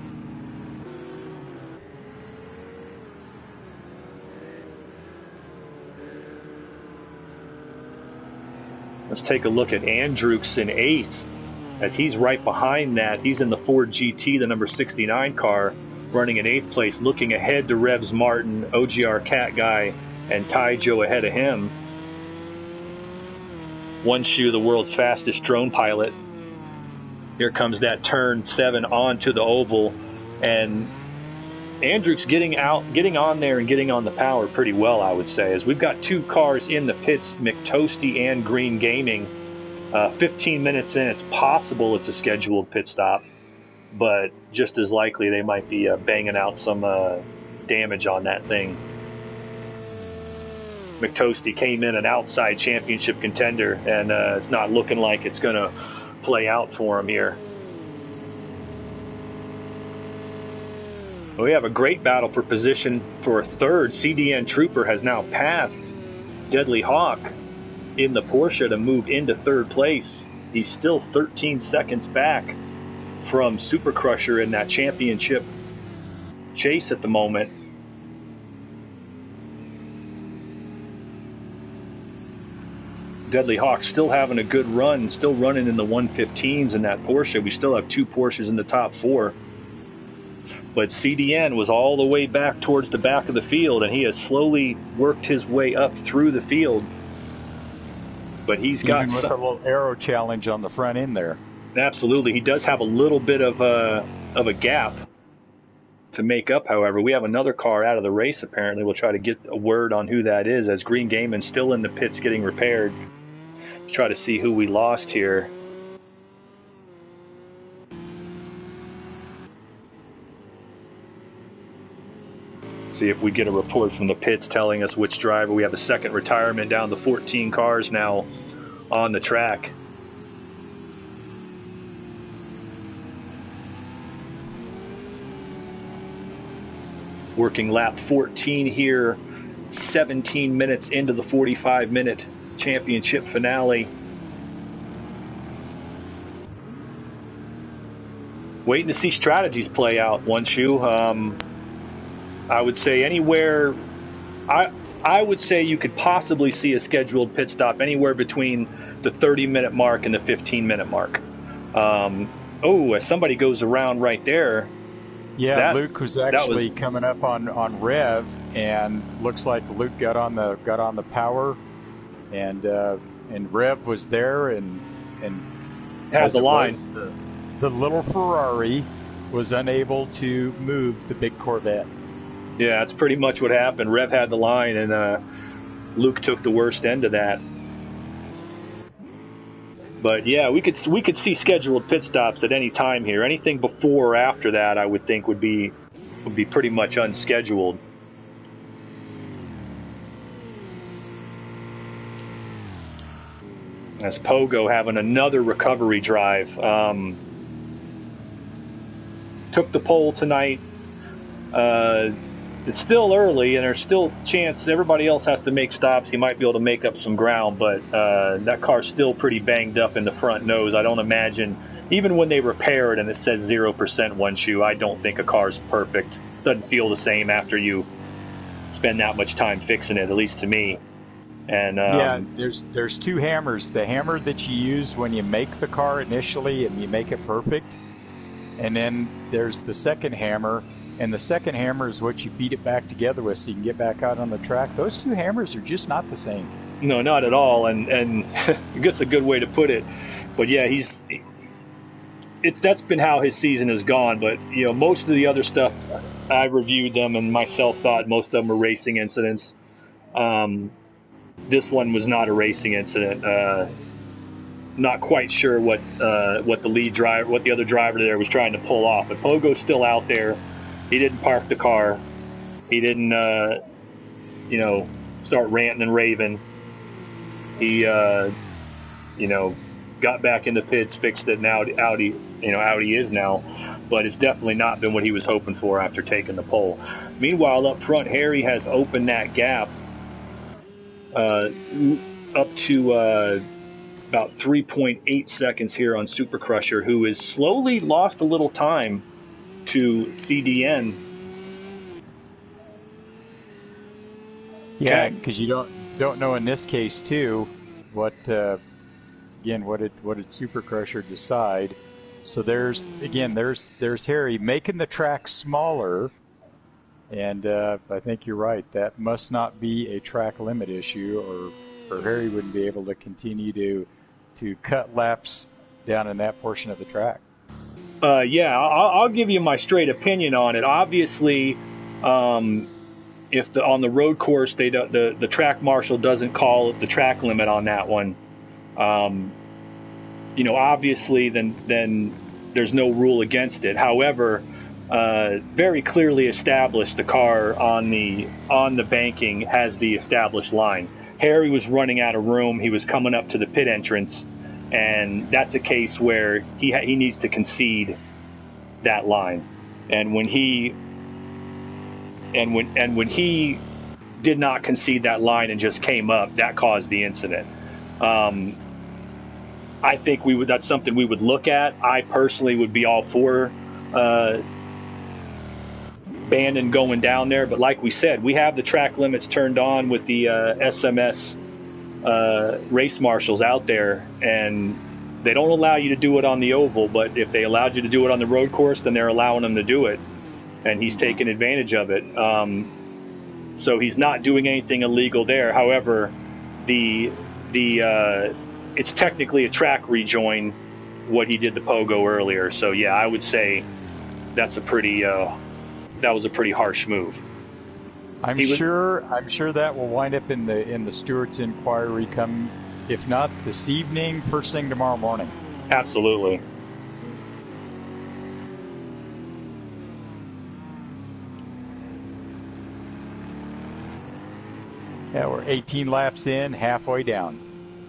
Speaker 1: Let's take a look at Andrews in 8th, as he's right behind that. He's in the Ford GT, the number 69 car, running in 8th place, looking ahead to Revs Martin, OGR Cat Guy, and Taijo ahead of him. One Shoe, the world's fastest drone pilot. Here comes that turn 7 onto the oval, and Andrews getting on there and getting on the power pretty well, I would say, as we've got 2 cars in the pits, McToasty and Green Gaming. 15 minutes in, it's possible it's a scheduled pit stop, but just as likely they might be banging out some damage on that thing. McToasty came in an outside championship contender, and it's not looking like it's going to play out for him here. We have a great battle for position for 3rd. CDN Trooper has now passed Deadly Hawk in the Porsche to move into 3rd place. He's still 13 seconds back from Super Crusher in that championship chase at the moment. Deadly Hawk still having a good run, still running in the 115s in that Porsche. We still have 2 Porsches in the top 4. But CDN was all the way back towards the back of the field, and he has slowly worked his way up through the field. But he's got
Speaker 2: even with a little aero challenge on the front end there.
Speaker 1: Absolutely, he does have a little bit of a gap to make up. However, we have another car out of the race. Apparently, we'll try to get a word on who that is, as Green Gaming's still in the pits getting repaired. Let's try to see who we lost here. See if we get a report from the pits telling us which driver. We have a second retirement, down to 14 cars now on the track. Working lap 14 here, 17 minutes into the 45-minute championship finale. Waiting to see strategies play out, One Shoe. I would say anywhere, I would say you could possibly see a scheduled pit stop anywhere between the 30-minute mark and the 15-minute mark. As somebody goes around right there.
Speaker 2: Yeah, Luke was actually coming up on Rev, and looks like Luke got on the power, and Rev was there, and
Speaker 1: had the line.
Speaker 2: The little Ferrari was unable to move the big Corvette.
Speaker 1: Yeah, that's pretty much what happened. Rev had the line, and Luke took the worst end of that. But yeah, we could see scheduled pit stops at any time here. Anything before or after that, I would think would be pretty much unscheduled. As Pogo having another recovery drive. Took the pole tonight. It's still early, and there's still a chance everybody else has to make stops. He might be able to make up some ground, but that car's still pretty banged up in the front nose. I don't imagine, even when they repair it and it says 0% One Shoe, I don't think a car's perfect. Doesn't feel the same after you spend that much time fixing it, at least to me. And
Speaker 2: yeah, there's two hammers. The hammer that you use when you make the car initially and you make it perfect, and then there's the second hammer, and the second hammer is what you beat it back together with so you can get back out on the track. Those two hammers are just not the same.
Speaker 1: No, not at all. And I guess a good way to put it. But yeah, that's been how his season has gone. But you know, most of the other stuff, I reviewed them and myself thought most of them were racing incidents. This one was not a racing incident. Not quite sure what the other driver there was trying to pull off. But Pogo's still out there. He didn't park the car. He didn't, start ranting and raving. He, got back in the pits, fixed it. Now Audi is now, but it's definitely not been what he was hoping for after taking the pole. Meanwhile, up front, Harry has opened that gap up to about 3.8 seconds here on Super Crusher, who has slowly lost a little time to CDN.
Speaker 2: Yeah, because you don't know in this case too what did Super Crusher decide. So there's Harry making the track smaller, and I think you're right. That must not be a track limit issue, or Harry wouldn't be able to continue to cut laps down in that portion of the track.
Speaker 1: Yeah, I'll give you my straight opinion on it. Obviously, if on the road course the track marshal doesn't call the track limit on that one, obviously then there's no rule against it. However, very clearly established, the car on the banking has the established line. Harry was running out of room. He was coming up to the pit entrance, and that's a case where he needs to concede that line. And when he did not concede that line and just came up, that caused the incident. I think that's something we would look at. I personally would be all for Bandon going down there, but like we said, we have the track limits turned on with the SMS race marshals out there, and they don't allow you to do it on the oval, but if they allowed you to do it on the road course, then they're allowing him to do it, and he's taking advantage of it. So he's not doing anything illegal there. However, it's technically a track rejoin what he did to Pogo earlier. So yeah, I would say that was a pretty harsh move.
Speaker 2: I'm sure that will wind up in the Stewart's inquiry come, if not this evening, first thing tomorrow morning.
Speaker 1: Absolutely.
Speaker 2: Yeah, we're 18 laps in, halfway down.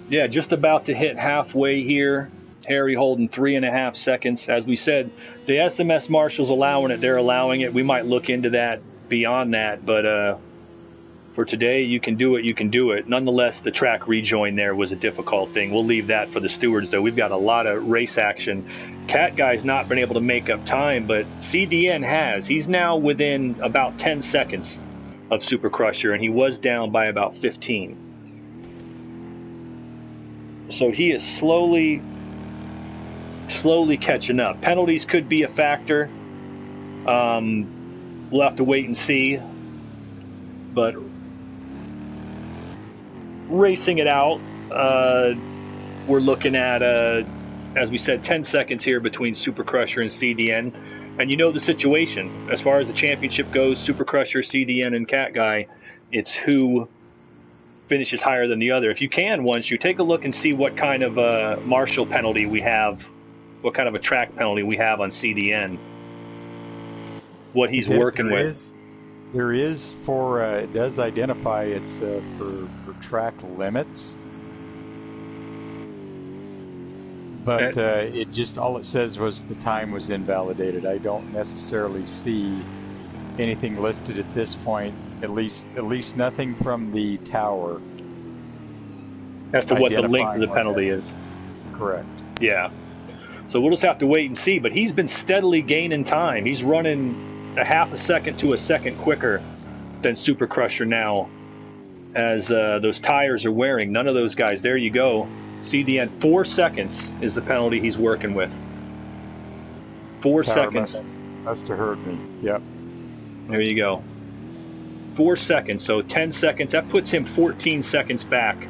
Speaker 1: Yeah, just about to hit halfway here. Harry holding 3.5 seconds. As we said, the SMS marshals allowing it. They're allowing it. We might look into that beyond that, but for today, you can do it. Nonetheless, the track rejoin there was a difficult thing. We'll leave that for the stewards, though. We've got a lot of race action. Cat Guy's not been able to make up time, but CDN has. He's now within about 10 seconds of Super Crusher, and he was down by about 15. So he is slowly catching up. Penalties could be a factor. We'll have to wait and see. But racing it out, we're looking at, as we said, 10 seconds here between Super Crusher and CDN. And you know the situation. As far as the championship goes, Super Crusher, CDN, and Cat Guy, it's who finishes higher than the other. If you can, once you take a look and see what kind of a marshal penalty we have, what kind of a track penalty we have on CDN, what he's working with.
Speaker 2: There is for it does identify it's for track limits, but it just all it says was the time was invalidated. I don't necessarily see anything listed at this point. At least nothing from the tower
Speaker 1: as to what the length of the penalty is.
Speaker 2: Correct.
Speaker 1: Yeah. So we'll just have to wait and see. But he's been steadily gaining time. He's running a half a second to a second quicker than Super Crusher now, as those tires are wearing. None of those guys. There you go. CDN, 4 seconds is the penalty he's working with. 4 seconds.
Speaker 2: Must have heard me. Yep.
Speaker 1: There you go. 4 seconds. So 10 seconds. That puts him 14 seconds back.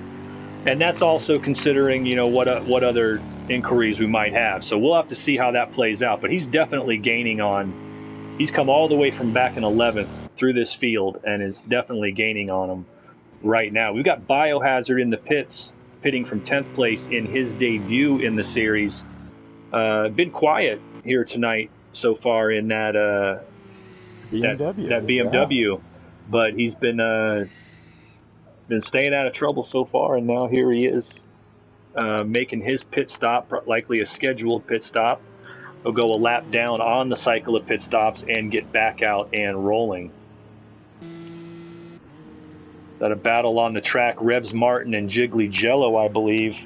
Speaker 1: And that's also considering, you know, what other inquiries we might have. So we'll have to see how that plays out. But he's definitely gaining on. He's come all the way from back in 11th through this field and is definitely gaining on him right now. We've got Biohazard in the pits, pitting from 10th place in his debut in the series. Been quiet here tonight so far in that
Speaker 2: BMW.
Speaker 1: That BMW, yeah. But he's been staying out of trouble so far, and now here he is making his pit stop, likely a scheduled pit stop. He'll go a lap down on the cycle of pit stops and get back out and rolling. Got a battle on the track, Rebs Martin and Jiggly Jello, I believe.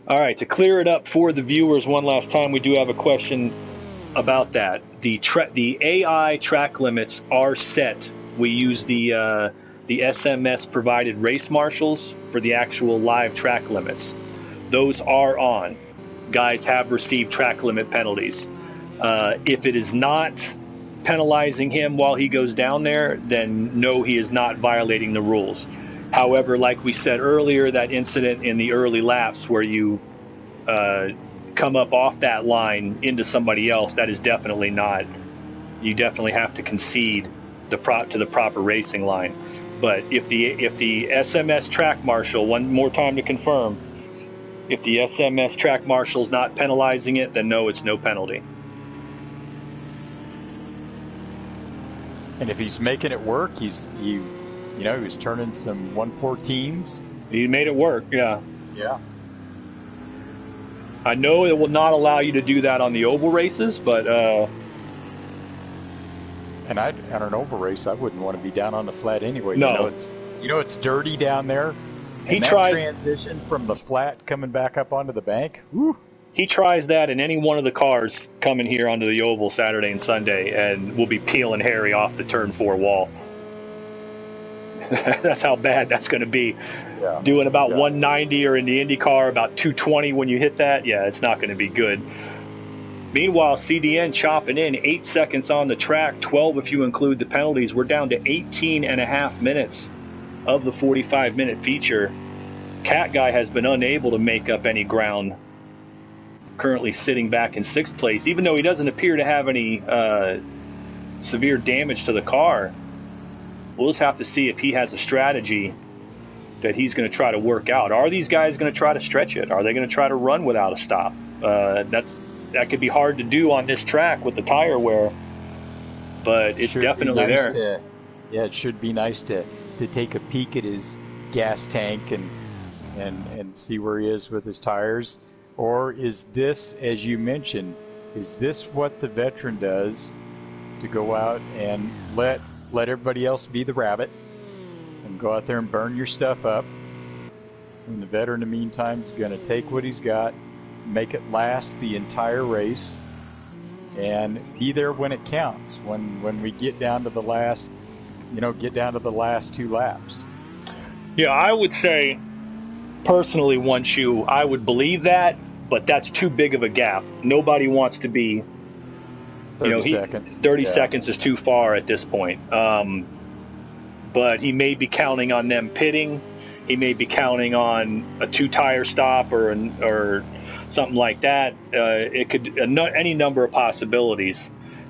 Speaker 1: All right, to clear it up for the viewers one last time, we do have a question about that. The AI track limits are set. We use the SMS provided race marshals for the actual live track limits. Those are on. Guys have received track limit penalties. If it is not penalizing him while he goes down there, then no, he is not violating the rules. However, like we said earlier, that incident in the early laps where you come up off that line into somebody else, that is definitely not. You definitely have to concede to the proper racing line. But if the SMS track marshal, one more time to confirm, if the SMS track marshal is not penalizing it, then no, it's no penalty.
Speaker 2: And if he's making it work, he was turning some 114s.
Speaker 1: He made it work, yeah.
Speaker 2: Yeah.
Speaker 1: I know it will not allow you to do that on the oval races, but
Speaker 2: and on an oval race, I wouldn't want to be down on the flat anyway.
Speaker 1: No.
Speaker 2: It's dirty down there. And that transition from the flat coming back up onto the bank. Whew.
Speaker 1: He tries that in any one of the cars coming here onto the oval Saturday and Sunday, and we'll be peeling Harry off the turn 4 wall. That's how bad that's going to be.
Speaker 2: Yeah.
Speaker 1: Doing about 190 or in the Indy car about 220 when you hit that, yeah, it's not going to be good. Meanwhile, CDN chopping in 8 seconds on the track, 12 if you include the penalties. We're down to 18 and a half minutes of the 45-minute feature. Cat Guy has been unable to make up any ground, currently sitting back in 6th place, even though he doesn't appear to have any severe damage to the car. We'll just have to see if he has a strategy that he's going to try to work out. Are these guys going to try to stretch it? Are they going to try to run without a stop? That could be hard to do on this track with the tire wear, but it's definitely there.
Speaker 2: It should be nice to take a peek at his gas tank and see where he is with his tires. Or is this, as you mentioned, is this what the veteran does, to go out and let everybody else be the rabbit and go out there and burn your stuff up? And the veteran, in the meantime, is going to take what he's got, make it last the entire race, and be there when it counts, when we get down to the last 2 laps.
Speaker 1: Yeah, I would say, personally, I would believe that, but that's too big of a gap. Nobody wants to be
Speaker 2: 30 seconds.
Speaker 1: 30 seconds is too far at this point. But he may be counting on them pitting. He may be counting on a 2-tire stop or something like that. It could any number of possibilities.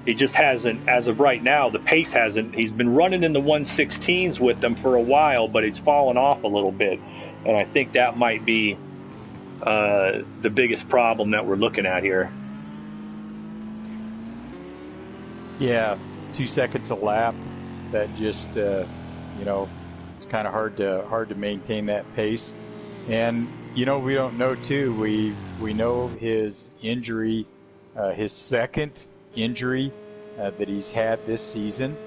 Speaker 1: He just hasn't, as of right now, the pace hasn't. He's been running in the 116s with them for a while, but he's fallen off a little bit. And I think that might be the biggest problem that we're looking at here.
Speaker 2: Yeah, 2 seconds a lap. That just, it's kind of hard to maintain that pace. And we don't know too. We know his injury, his second injury that he's had this season.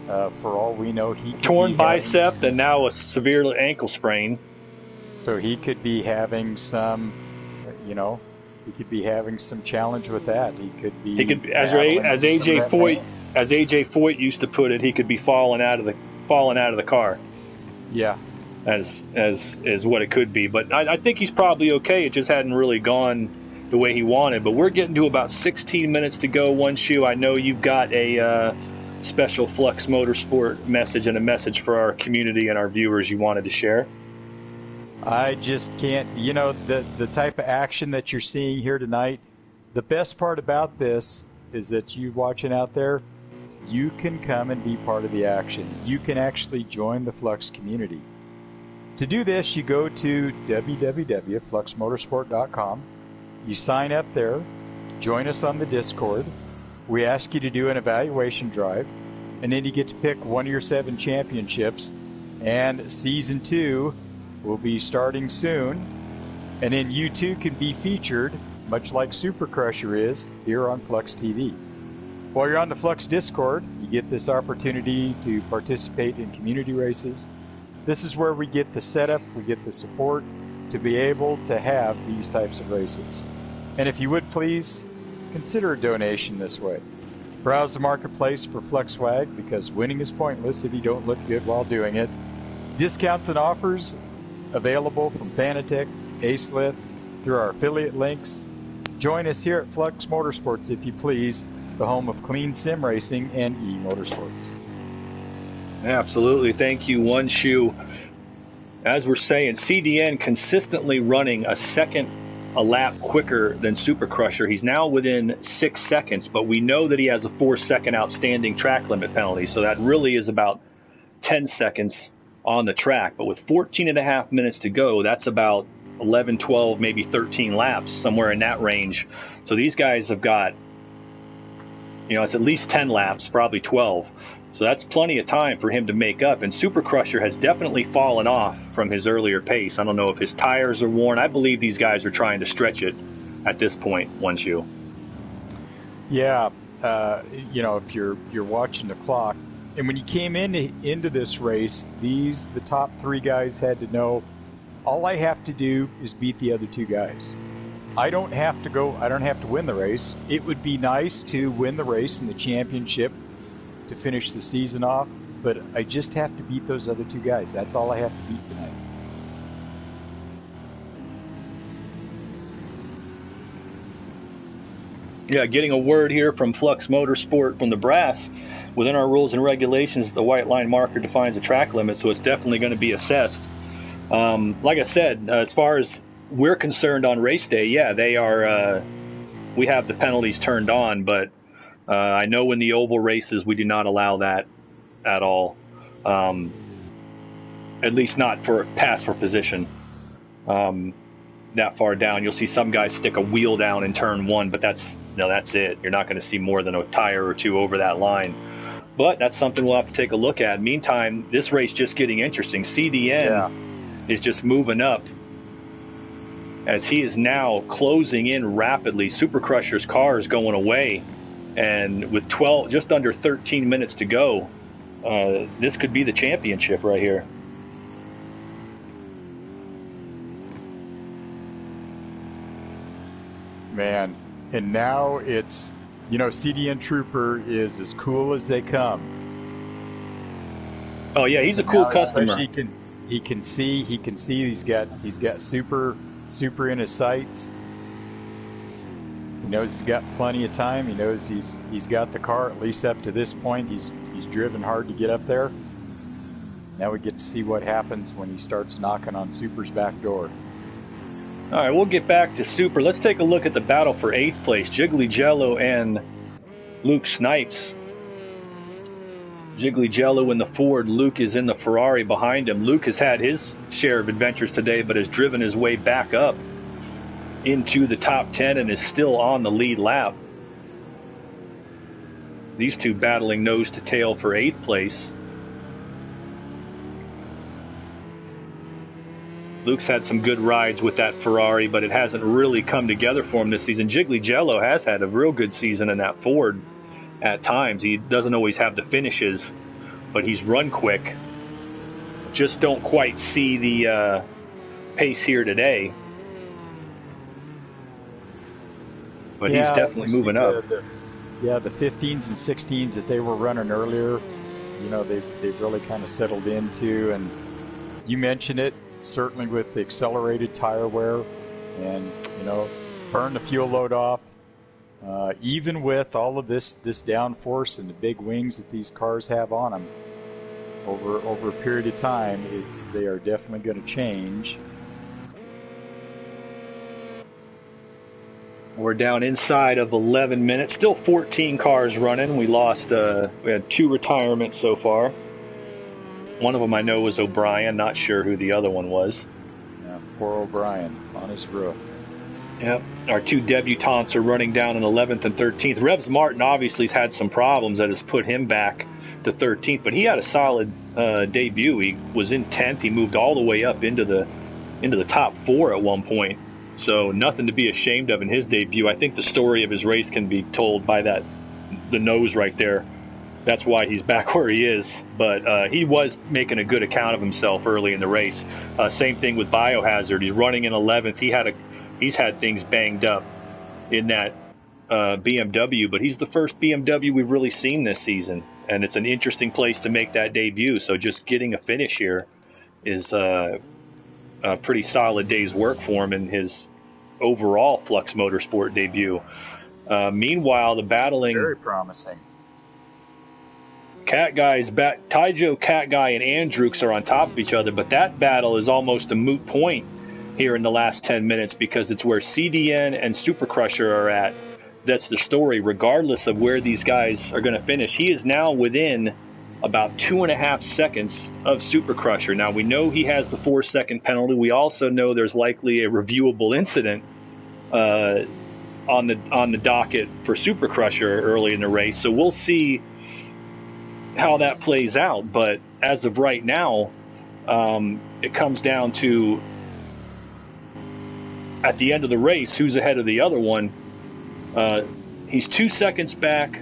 Speaker 2: For all we know, he could
Speaker 1: torn bicep and now a severe ankle sprain.
Speaker 2: So he could be having some, He could be having some challenge with that. He could be.
Speaker 1: He could, as
Speaker 2: battling
Speaker 1: AJ
Speaker 2: some of that
Speaker 1: Foyt,
Speaker 2: pain.
Speaker 1: as AJ Foyt used to put it, he could be falling out of the car.
Speaker 2: Yeah.
Speaker 1: As what it could be. But I think he's probably okay. It just hadn't really gone the way he wanted. But we're getting to about 16 minutes to go. One Shoe, I know you've got a special Flux Motorsport message and a message for our community and our viewers you wanted to share.
Speaker 2: I just can't, the type of action that you're seeing here tonight, the best part about this is that you watching out there, you can come and be part of the action. You can actually join the Flux community. To do this, you go to www.fluxmotorsport.com. You sign up there, join us on the Discord. We ask you to do an evaluation drive, and then you get to pick one of your 7 championships. And Season 2 will be starting soon. And then you too can be featured, much like Super Crusher is, here on Flux TV. While you're on the Flux Discord, you get this opportunity to participate in community races. This is where we get the setup, we get the support to be able to have these types of races. And if you would please, consider a donation this way. Browse the marketplace for Flux Swag, because winning is pointless if you don't look good while doing it. Discounts and offers available from Fanatec, Acelith, through our affiliate links. Join us here at Flux Motorsports, if you please, the home of clean sim racing and eMotorsports.
Speaker 1: Absolutely. Thank you, One Shoe. As we're saying, CDN consistently running a lap quicker than Super Crusher. He's now within 6 seconds, but we know that he has a 4-second outstanding track limit penalty, so that really is about 10 seconds on the track. But with 14 and a half minutes to go, that's about 11, 12, maybe 13 laps, somewhere in that range. So these guys have got, it's at least 10 laps, probably 12. So that's plenty of time for him to make up. And Super Crusher has definitely fallen off from his earlier pace. I don't know if his tires are worn. I believe these guys are trying to stretch it at this point, One Shoe.
Speaker 2: Yeah, if you're watching the clock, and when you came into this race, the top 3 guys had to know, all I have to do is beat the other 2 guys. I don't have to win the race. It would be nice to win the race and the championship to finish the season off, but I just have to beat those other 2 guys. That's all I have to beat tonight.
Speaker 1: Yeah, getting a word here from Flux Motorsport from the brass. Within our rules and regulations, the white line marker defines a track limit, so it's definitely going to be assessed. Like I said, as far as we're concerned on race day, yeah, they are. We have the penalties turned on, but I know in the oval races we do not allow that at all. At least not for pass for position. That far down, you'll see some guys stick a wheel down in turn 1, but that's it. You're not going to see more than a tire or 2 over that line. But that's something we'll have to take a look at. Meantime, this race just getting interesting. CDN is just moving up as he is now closing in rapidly. Super Crusher's car is going away, and with just under 13 minutes to go, this could be the championship right here.
Speaker 2: Man, and now it's, CDN Trooper is as cool as they come.
Speaker 1: Oh yeah, he's a cool customer.
Speaker 2: He can see he's got super in his sights. He knows he's got plenty of time. He knows he's got the car, at least up to this point. He's driven hard to get up there. Now we get to see what happens when he starts knocking on Super's back door.
Speaker 1: All right, we'll get back to Super. Let's take a look at the battle for 8th place. Jiggly Jello and Luke Snipes. Jiggly Jello in the Ford. Luke is in the Ferrari behind him. Luke has had his share of adventures today, but has driven his way back up into the top 10 and is still on the lead lap. These two battling nose to tail for 8th place. Luke's had some good rides with that Ferrari, but it hasn't really come together for him this season. Jiggly Jello has had a real good season in that Ford at times. He doesn't always have the finishes, but he's run quick. Just don't quite see the pace here today. but he's definitely moving up.
Speaker 2: The 15s and 16s that they were running earlier, you know, they've really kind of settled into, and you mentioned it, certainly with the accelerated tire wear, and, you know, burn the fuel load off. Even with all of this downforce and the big wings that these cars have on them, over a period of time, they are definitely going to change.
Speaker 1: We're down inside of 11 minutes. Still 14 cars running. We had 2 retirements so far. One of them I know was O'Brien. Not sure who the other one was.
Speaker 2: Yeah, poor O'Brien on his roof.
Speaker 1: Yep. Our 2 debutantes are running down in 11th and 13th. Revs Martin obviously has had some problems that has put him back to 13th, but he had a solid debut. He was in 10th. He moved all the way up into the top 4 at one point. So nothing to be ashamed of in his debut. I think the story of his race can be told by the nose right there. That's why he's back where he is. But he was making a good account of himself early in the race. Same thing with Biohazard. He's running in 11th. He's had things banged up in that BMW, but he's the first BMW we've really seen this season. And it's an interesting place to make that debut. So just getting a finish here is a pretty solid day's work for him in his overall Flux Motorsport debut. Meanwhile, the battling...
Speaker 2: Very promising.
Speaker 1: Cat Guys, Taijo, Cat Guy, and Andrux are on top of each other, but that battle is almost a moot point here in the last 10 minutes because it's where CDN and Super Crusher are at. That's the story, regardless of where these guys are going to finish. He is now within about 2.5 seconds of Super Crusher. Now, we know he has the 4-second penalty. We also know there's likely a reviewable incident on the docket for Super Crusher early in the race. So we'll see how that plays out. But as of right now, it comes down to, at the end of the race, who's ahead of the other one. He's 2 seconds back.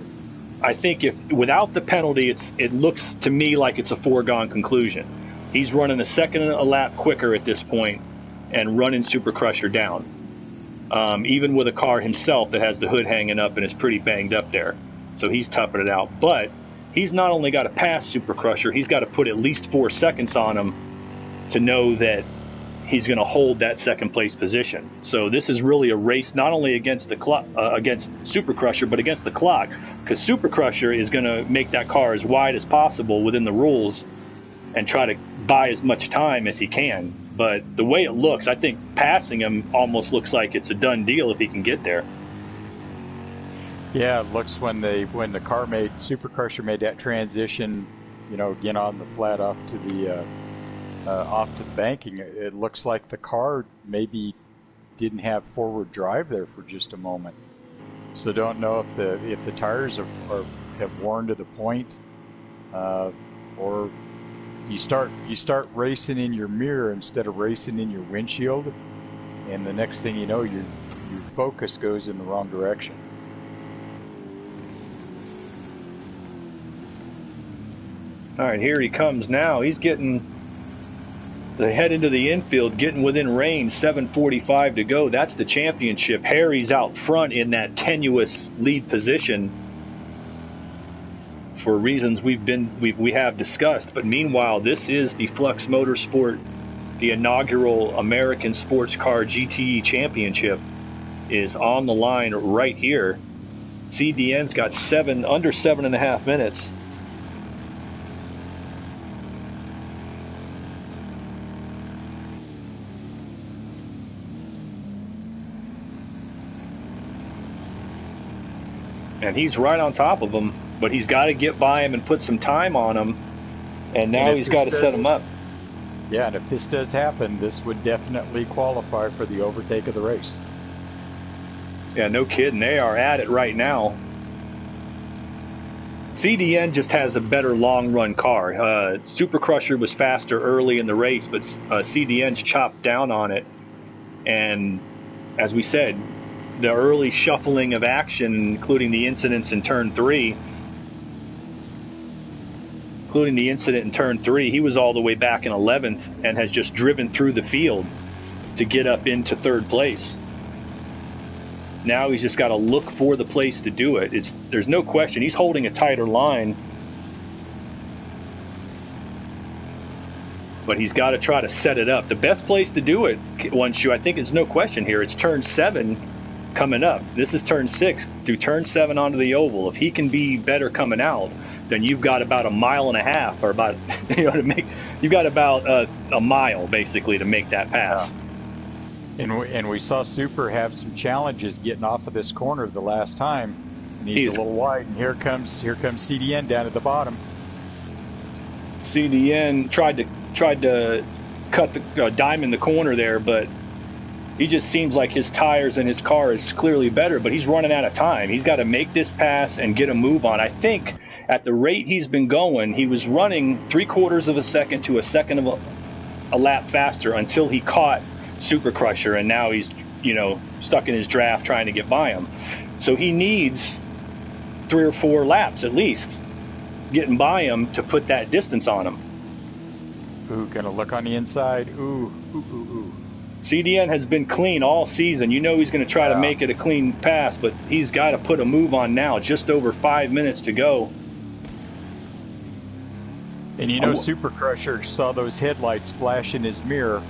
Speaker 1: I think if without the penalty, it looks to me like it's a foregone conclusion. He's running a second a lap quicker at this point and running Super Crusher down. Even with a car himself that has the hood hanging up and is pretty banged up there. So he's toughing it out. But he's not only got to pass Super Crusher, he's got to put at least 4 seconds on him to know that he's going to hold that second place position. So this is really a race not only against the clock, against Super Crusher, but against the clock, because Super Crusher is going to make that car as wide as possible within the rules and try to buy as much time as he can. But the way it looks, I think passing him almost looks like it's a done deal if he can get there.
Speaker 2: Yeah, it looks when the car Super Crusher made that transition, you know, again on the flat off to the banking, it looks like the car maybe didn't have forward drive there for just a moment. So don't know if the tires have worn to the point, or you start racing in your mirror instead of racing in your windshield, and the next thing you know, your focus goes in the wrong direction.
Speaker 1: All right, here he comes now. He's getting the head into the infield, getting within range, 7:45 to go. That's the championship. Harry's out front in that tenuous lead position for reasons we have discussed. But meanwhile, this is the Flux Motorsport, the inaugural American Sports Car GTE Championship is on the line right here. CDN's got under 7.5 minutes. And he's right on top of him, but he's got to get by him and put some time on him. And now he's got to set him up.
Speaker 2: Yeah, and if this does happen, this would definitely qualify for the overtake of the race.
Speaker 1: Yeah, no kidding. They are at it right now. CDN just has a better long-run car. Super Crusher was faster early in the race, but CDN's chopped down on it. And as we said, the early shuffling of action, including the incidents in turn 3, he was all the way back in 11th and has just driven through the field to get up into 3rd place. Now he's just got to look for the place to do it. There's no question he's holding a tighter line, but he's got to try to set it up. The best place to do it, One Shoe, I think it's no question here. It's turn 7 coming up. This is turn 6 through turn 7 onto the oval. If he can be better coming out, then you've got about 1.5 miles, or about you've got about a mile basically to make that pass.
Speaker 2: And we saw Super have some challenges getting off of this corner the last time, and he's a little wide. And here comes CDN down at the bottom.
Speaker 1: CDN tried to cut the diamond the corner there, but he just seems like his tires and his car is clearly better, but he's running out of time. He's got to make this pass and get a move on. I think at the rate he's been going, he was running 3/4 of a second to a second of a lap faster until he caught Super Crusher, and now he's, stuck in his draft trying to get by him. So he needs 3 or 4 laps at least getting by him to put that distance on him.
Speaker 2: Ooh, gonna look on the inside. Ooh.
Speaker 1: CDN has been clean all season. You know he's going to try to make it a clean pass, but he's got to put a move on now. Just over 5 minutes to go.
Speaker 2: And Super Crusher saw those headlights flash in his mirror.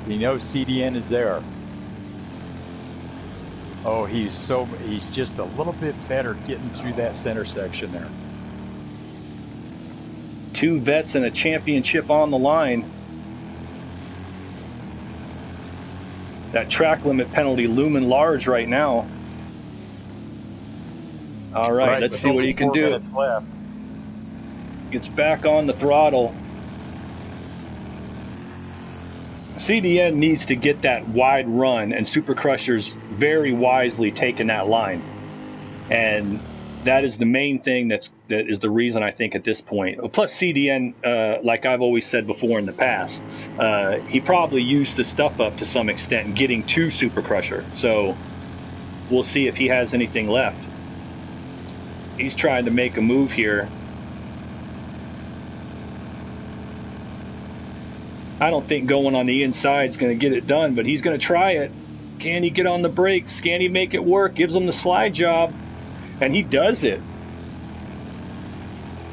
Speaker 2: CDN is there. Oh, he's just a little bit better getting through that center section there.
Speaker 1: 2 vets and a championship on the line. That track limit penalty looming large right now. All right, let's see what he can do.
Speaker 2: 4 minutes left.
Speaker 1: Gets back on the throttle. CDN needs to get that wide run, and Super Crusher's very wisely taken that line. And that is the main thing that is the reason, I think, at this point. Plus CDN, like I've always said before in the past, he probably used the stuff up to some extent getting to Super Crusher. So we'll see if he has anything left. He's trying to make a move here. I don't think going on the inside is going to get it done, but he's going to try it. Can he get on the brakes? Can he make it work? Gives him the slide job, and he does it.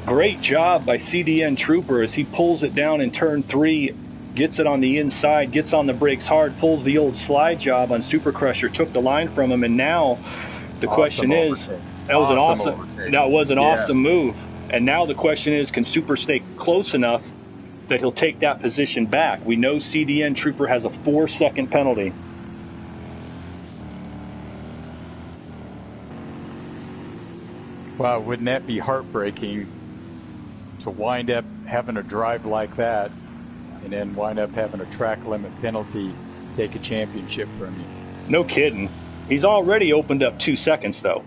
Speaker 1: Great job by CDN Trooper as he pulls it down in turn 3, gets it on the inside, gets on the brakes hard, pulls the old slide job on Super Crusher, took the line from him, and now the question is, that was an awesome move. And now the question is, can Super stay close enough that he'll take that position back? We know CDN Trooper has a 4-second penalty.
Speaker 2: Wow, wouldn't that be heartbreaking to wind up having a drive like that and then wind up having a track limit penalty take a championship from you?
Speaker 1: No kidding. He's already opened up 2 seconds, though.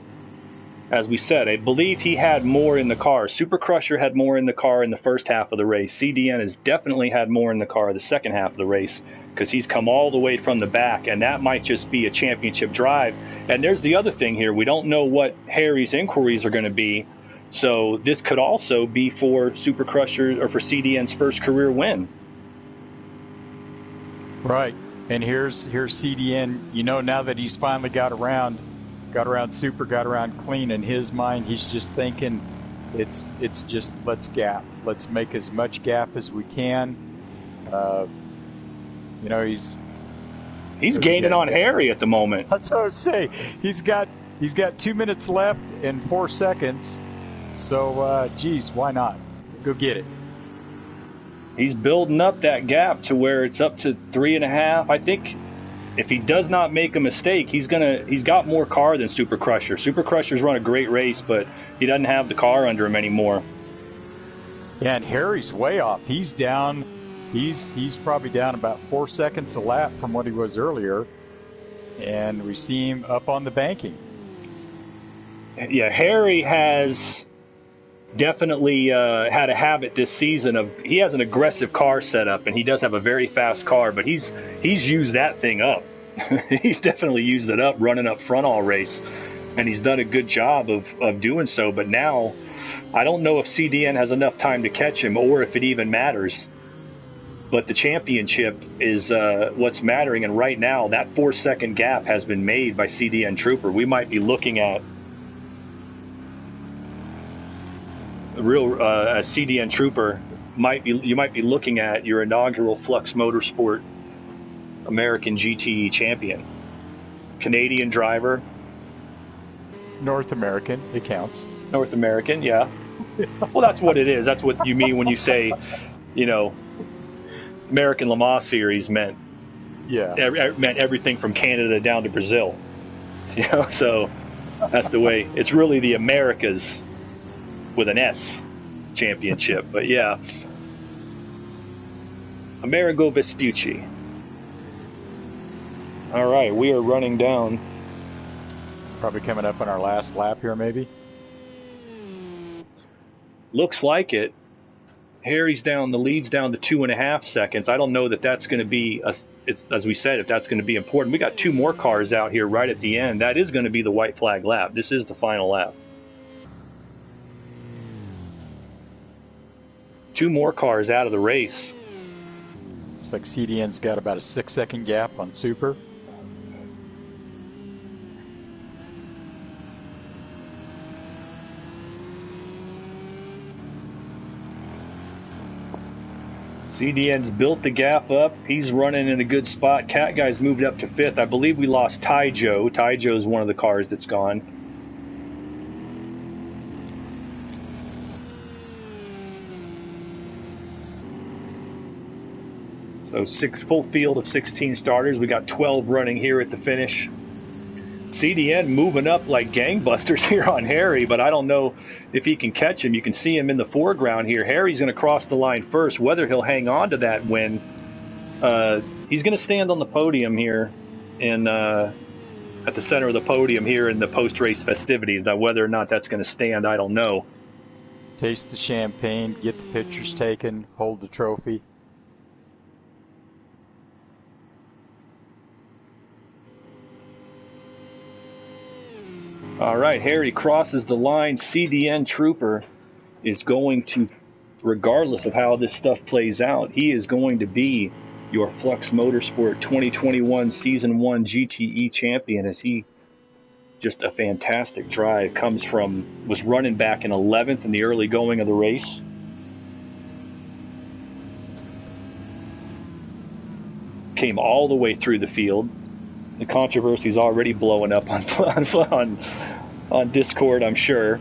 Speaker 1: As we said, I believe he had more in the car. Super Crusher had more in the car in the first half of the race. CDN has definitely had more in the car the second half of the race because he's come all the way from the back, and that might just be a championship drive. And there's the other thing here. We don't know what Harry's inquiries are going to be, so this could also be for Super Crusher or for CDN's first career win.
Speaker 2: Right. And here's CDN. Now that he's finally got around Super, got around clean, in his mind he's just thinking it's just let's make as much gap as we can. He's
Speaker 1: gaining on Harry at the moment.
Speaker 2: That's what I was saying. He's got 2 minutes left and 4 seconds, so geez, why not go get it?
Speaker 1: He's building up that gap to where it's up to 3.5. I think if he does not make a mistake, he's got more car than Super Crusher. Super Crusher's run a great race, but he doesn't have the car under him anymore.
Speaker 2: Yeah, and Harry's way off. He's down. He's probably down about 4 seconds a lap from what he was earlier, and we see him up on the banking.
Speaker 1: Yeah, Harry has definitely had a habit this season of, he has an aggressive car setup, and he does have a very fast car, but he's used that thing up. He's definitely used it up running up front all race, and he's done a good job of doing so. But now I don't know if CDN has enough time to catch him or if it even matters. But the championship is what's mattering, and right now that 4-second gap has been made by CDN Trooper. We might be looking at a CDN Trooper. You might be looking at your inaugural Flux Motorsport American GTE champion. Canadian driver.
Speaker 2: North American, it counts.
Speaker 1: North American, yeah. Well, that's what it is. That's what you mean when you say, American Le Mans Series meant everything from Canada down to Brazil. So that's the way. It's really the Americas with an S championship. But yeah, Amerigo Vespucci. All right, we are running down.
Speaker 2: Probably coming up on our last lap here, maybe.
Speaker 1: Looks like it. Harry's down. The lead's down to 2.5 seconds. I don't know that that's going to be as we said, if that's going to be important. We got 2 more cars out here right at the end. That is going to be the white flag lap. This is the final lap. 2 more cars out of the race.
Speaker 2: Looks like CDN's got about a 6-second gap on Super.
Speaker 1: CDN's built the gap up. He's running in a good spot. Cat Guy's moved up to 5th. I believe we lost Ty Joe. Ty Joe's one of the cars that's gone. So full field of 16 starters. We got 12 running here at the finish. CDN moving up like gangbusters here on Harry, but I don't know if he can catch him. You can see him in the foreground here. Harry's going to cross the line first. Whether he'll hang on to that win, he's going to stand on the podium here at the center of the podium here in the post-race festivities. Now, whether or not that's going to stand, I don't know.
Speaker 2: Taste the champagne, get the pictures taken, hold the trophy.
Speaker 1: All right, Harry crosses the line. CDN Trooper is going to, regardless of how this stuff plays out, he is going to be your Flux Motorsport 2021 Season 1 GTE champion, as he just a fantastic drive. Was running back in 11th in the early going of the race. Came all the way through the field. The controversy's already blowing up on Discord, I'm sure.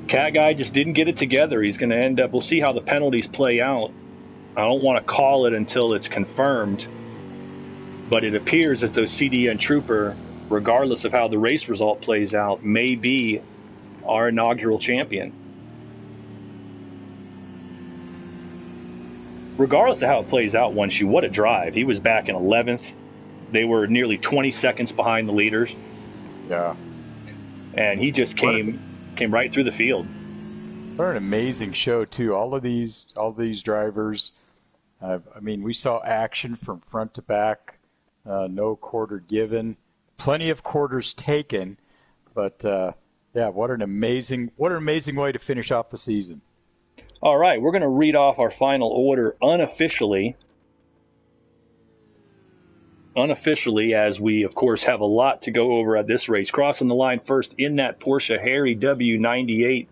Speaker 1: Cat Guy just didn't get it together. He's going to end up, we'll see how the penalties play out. I don't want to call it until it's confirmed, but it appears as though CDN Trooper, regardless of how the race result plays out, may be our inaugural champion. Regardless of how it plays out, what a drive. He was back in 11th. They were nearly 20 seconds behind the leaders.
Speaker 2: Yeah.
Speaker 1: And he just came right through the field.
Speaker 2: What an amazing show, too. All these drivers, we saw action from front to back, no quarter given, plenty of quarters taken, but what an amazing way to finish off the season.
Speaker 1: All right, we're going to read off our final order unofficially, as we, of course, have a lot to go over at this race. Crossing the line first in that Porsche, Harry W98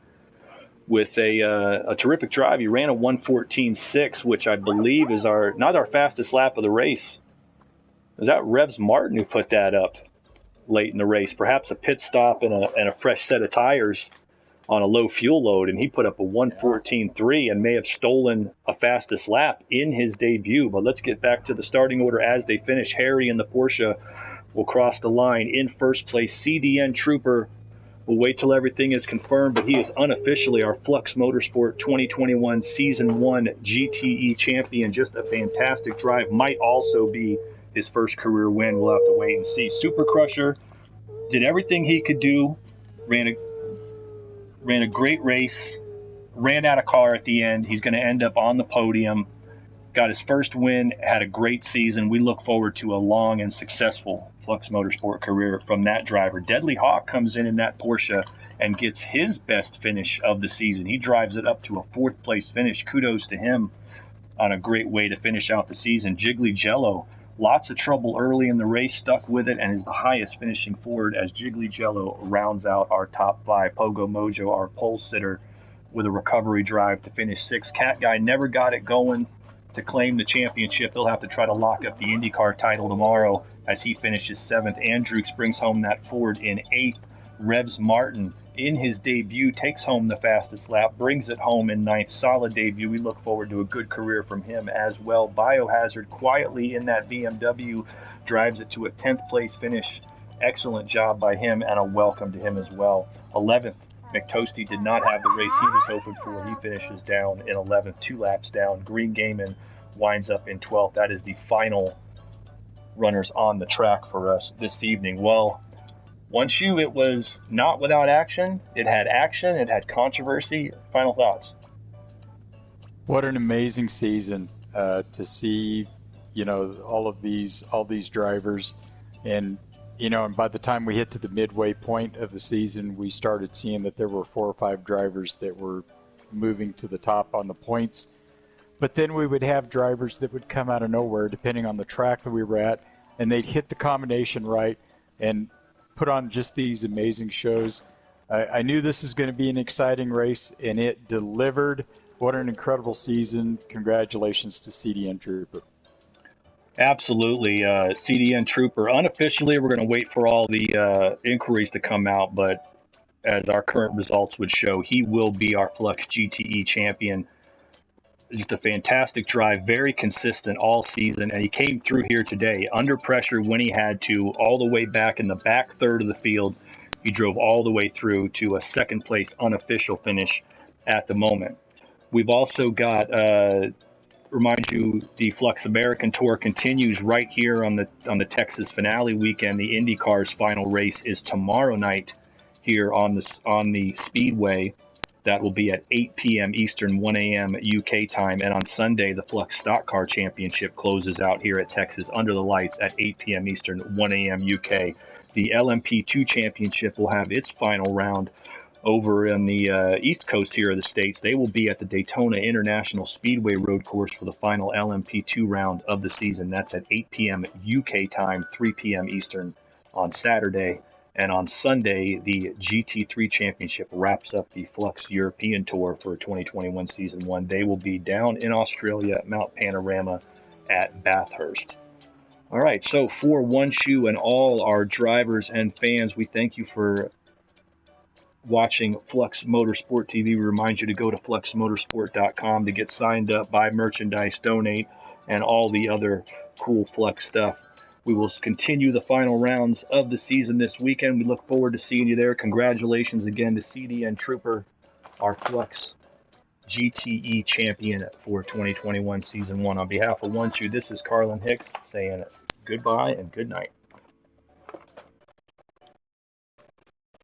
Speaker 1: with a terrific drive. He ran a 1:14.6, which I believe is not our fastest lap of the race. Is that Revs Martin who put that up late in the race? Perhaps a pit stop and a fresh set of tires on a low fuel load, and he put up a 1:14.3 and may have stolen a fastest lap in his debut. But let's get back to the starting order as they finish. Harry in the Porsche will cross the line in first place. CDN Trooper will wait till everything is confirmed, but he is unofficially our Flux Motorsport 2021 Season 1 GTE champion. Just a fantastic drive. Might also be his first career win. We'll have to wait and see. Super Crusher did everything he could do, ran a great race, ran out of car at the end. He's going to end up on the podium. Got his first win, had a great season. We look forward to a long and successful Flux Motorsport career from that driver. Deadly Hawk comes in that Porsche and gets his best finish of the season. He drives it up to a 4th place finish. Kudos to him. on a great way to finish out the season. Jiggly Jello, lots of trouble early in the race, stuck with it, and is the highest finishing Ford as Jiggly Jello rounds out our top 5. Pogo Mojo, our pole sitter, with a recovery drive to finish 6th. Cat Guy never got it going to claim the championship. He'll have to try to lock up the IndyCar title tomorrow as he finishes 7th. Andrews brings home that Ford in 8th. Revs Martin, in his debut, takes home the fastest lap, brings it home in 9th. Solid debut. We look forward to a good career from him as well. Biohazard quietly in that BMW drives it to a 10th place finish. Excellent job by him, and a welcome to him as well. 11th, McToasty did not have the race he was hoping for. He finishes down in 11th, 2 laps down. Green Gaiman winds up in 12th. That is the final runners on the track for us this evening. Well, One Shoe, it was not without action. It had controversy. Final thoughts?
Speaker 2: What an amazing season to see, all these drivers, and and by the time we hit to the midway point of the season, we started seeing that there were 4 or 5 drivers that were moving to the top on the points. But then we would have drivers that would come out of nowhere, depending on the track that we were at, and they'd hit the combination right and put on just these amazing shows. I knew this was going to be an exciting race, and it delivered. What an incredible season. Congratulations to CDN Trooper.
Speaker 1: Absolutely. CDN Trooper. Unofficially, we're going to wait for all the inquiries to come out, but as our current results would show, he will be our Flux GTE champion. Just a fantastic drive, very consistent all season, and he came through here today under pressure when he had to, all the way back in the back third of the field. He drove all the way through to a 2nd place unofficial finish at the moment. We've also got, remind you, the Flux American Tour continues right here on the Texas finale weekend. The IndyCar's final race is tomorrow night here on the Speedway. That will be at 8 p.m. Eastern, 1 a.m. UK time. And on Sunday, the Flux Stock Car Championship closes out here at Texas under the lights at 8 p.m. Eastern, 1 a.m. UK. The LMP2 Championship will have its final round over in the East Coast here of the States. They will be at the Daytona International Speedway Road Course for the final LMP2 round of the season. That's at 8 p.m. UK time, 3 p.m. Eastern on Saturday. And on Sunday, the GT3 Championship wraps up the Flux European Tour for 2021 Season 1. They will be down in Australia at Mount Panorama at Bathurst. All right, so for One Shoe and all our drivers and fans, we thank you for watching Flux Motorsport TV. We remind you to go to FluxMotorsport.com to get signed up, buy merchandise, donate, and all the other cool Flux stuff. We will continue the final rounds of the season this weekend. We look forward to seeing you there. Congratulations again to CDN Trooper, our Flux GTE champion for 2021 Season 1. On behalf of One Shoe, this is Carlin Hicks saying goodbye and good night.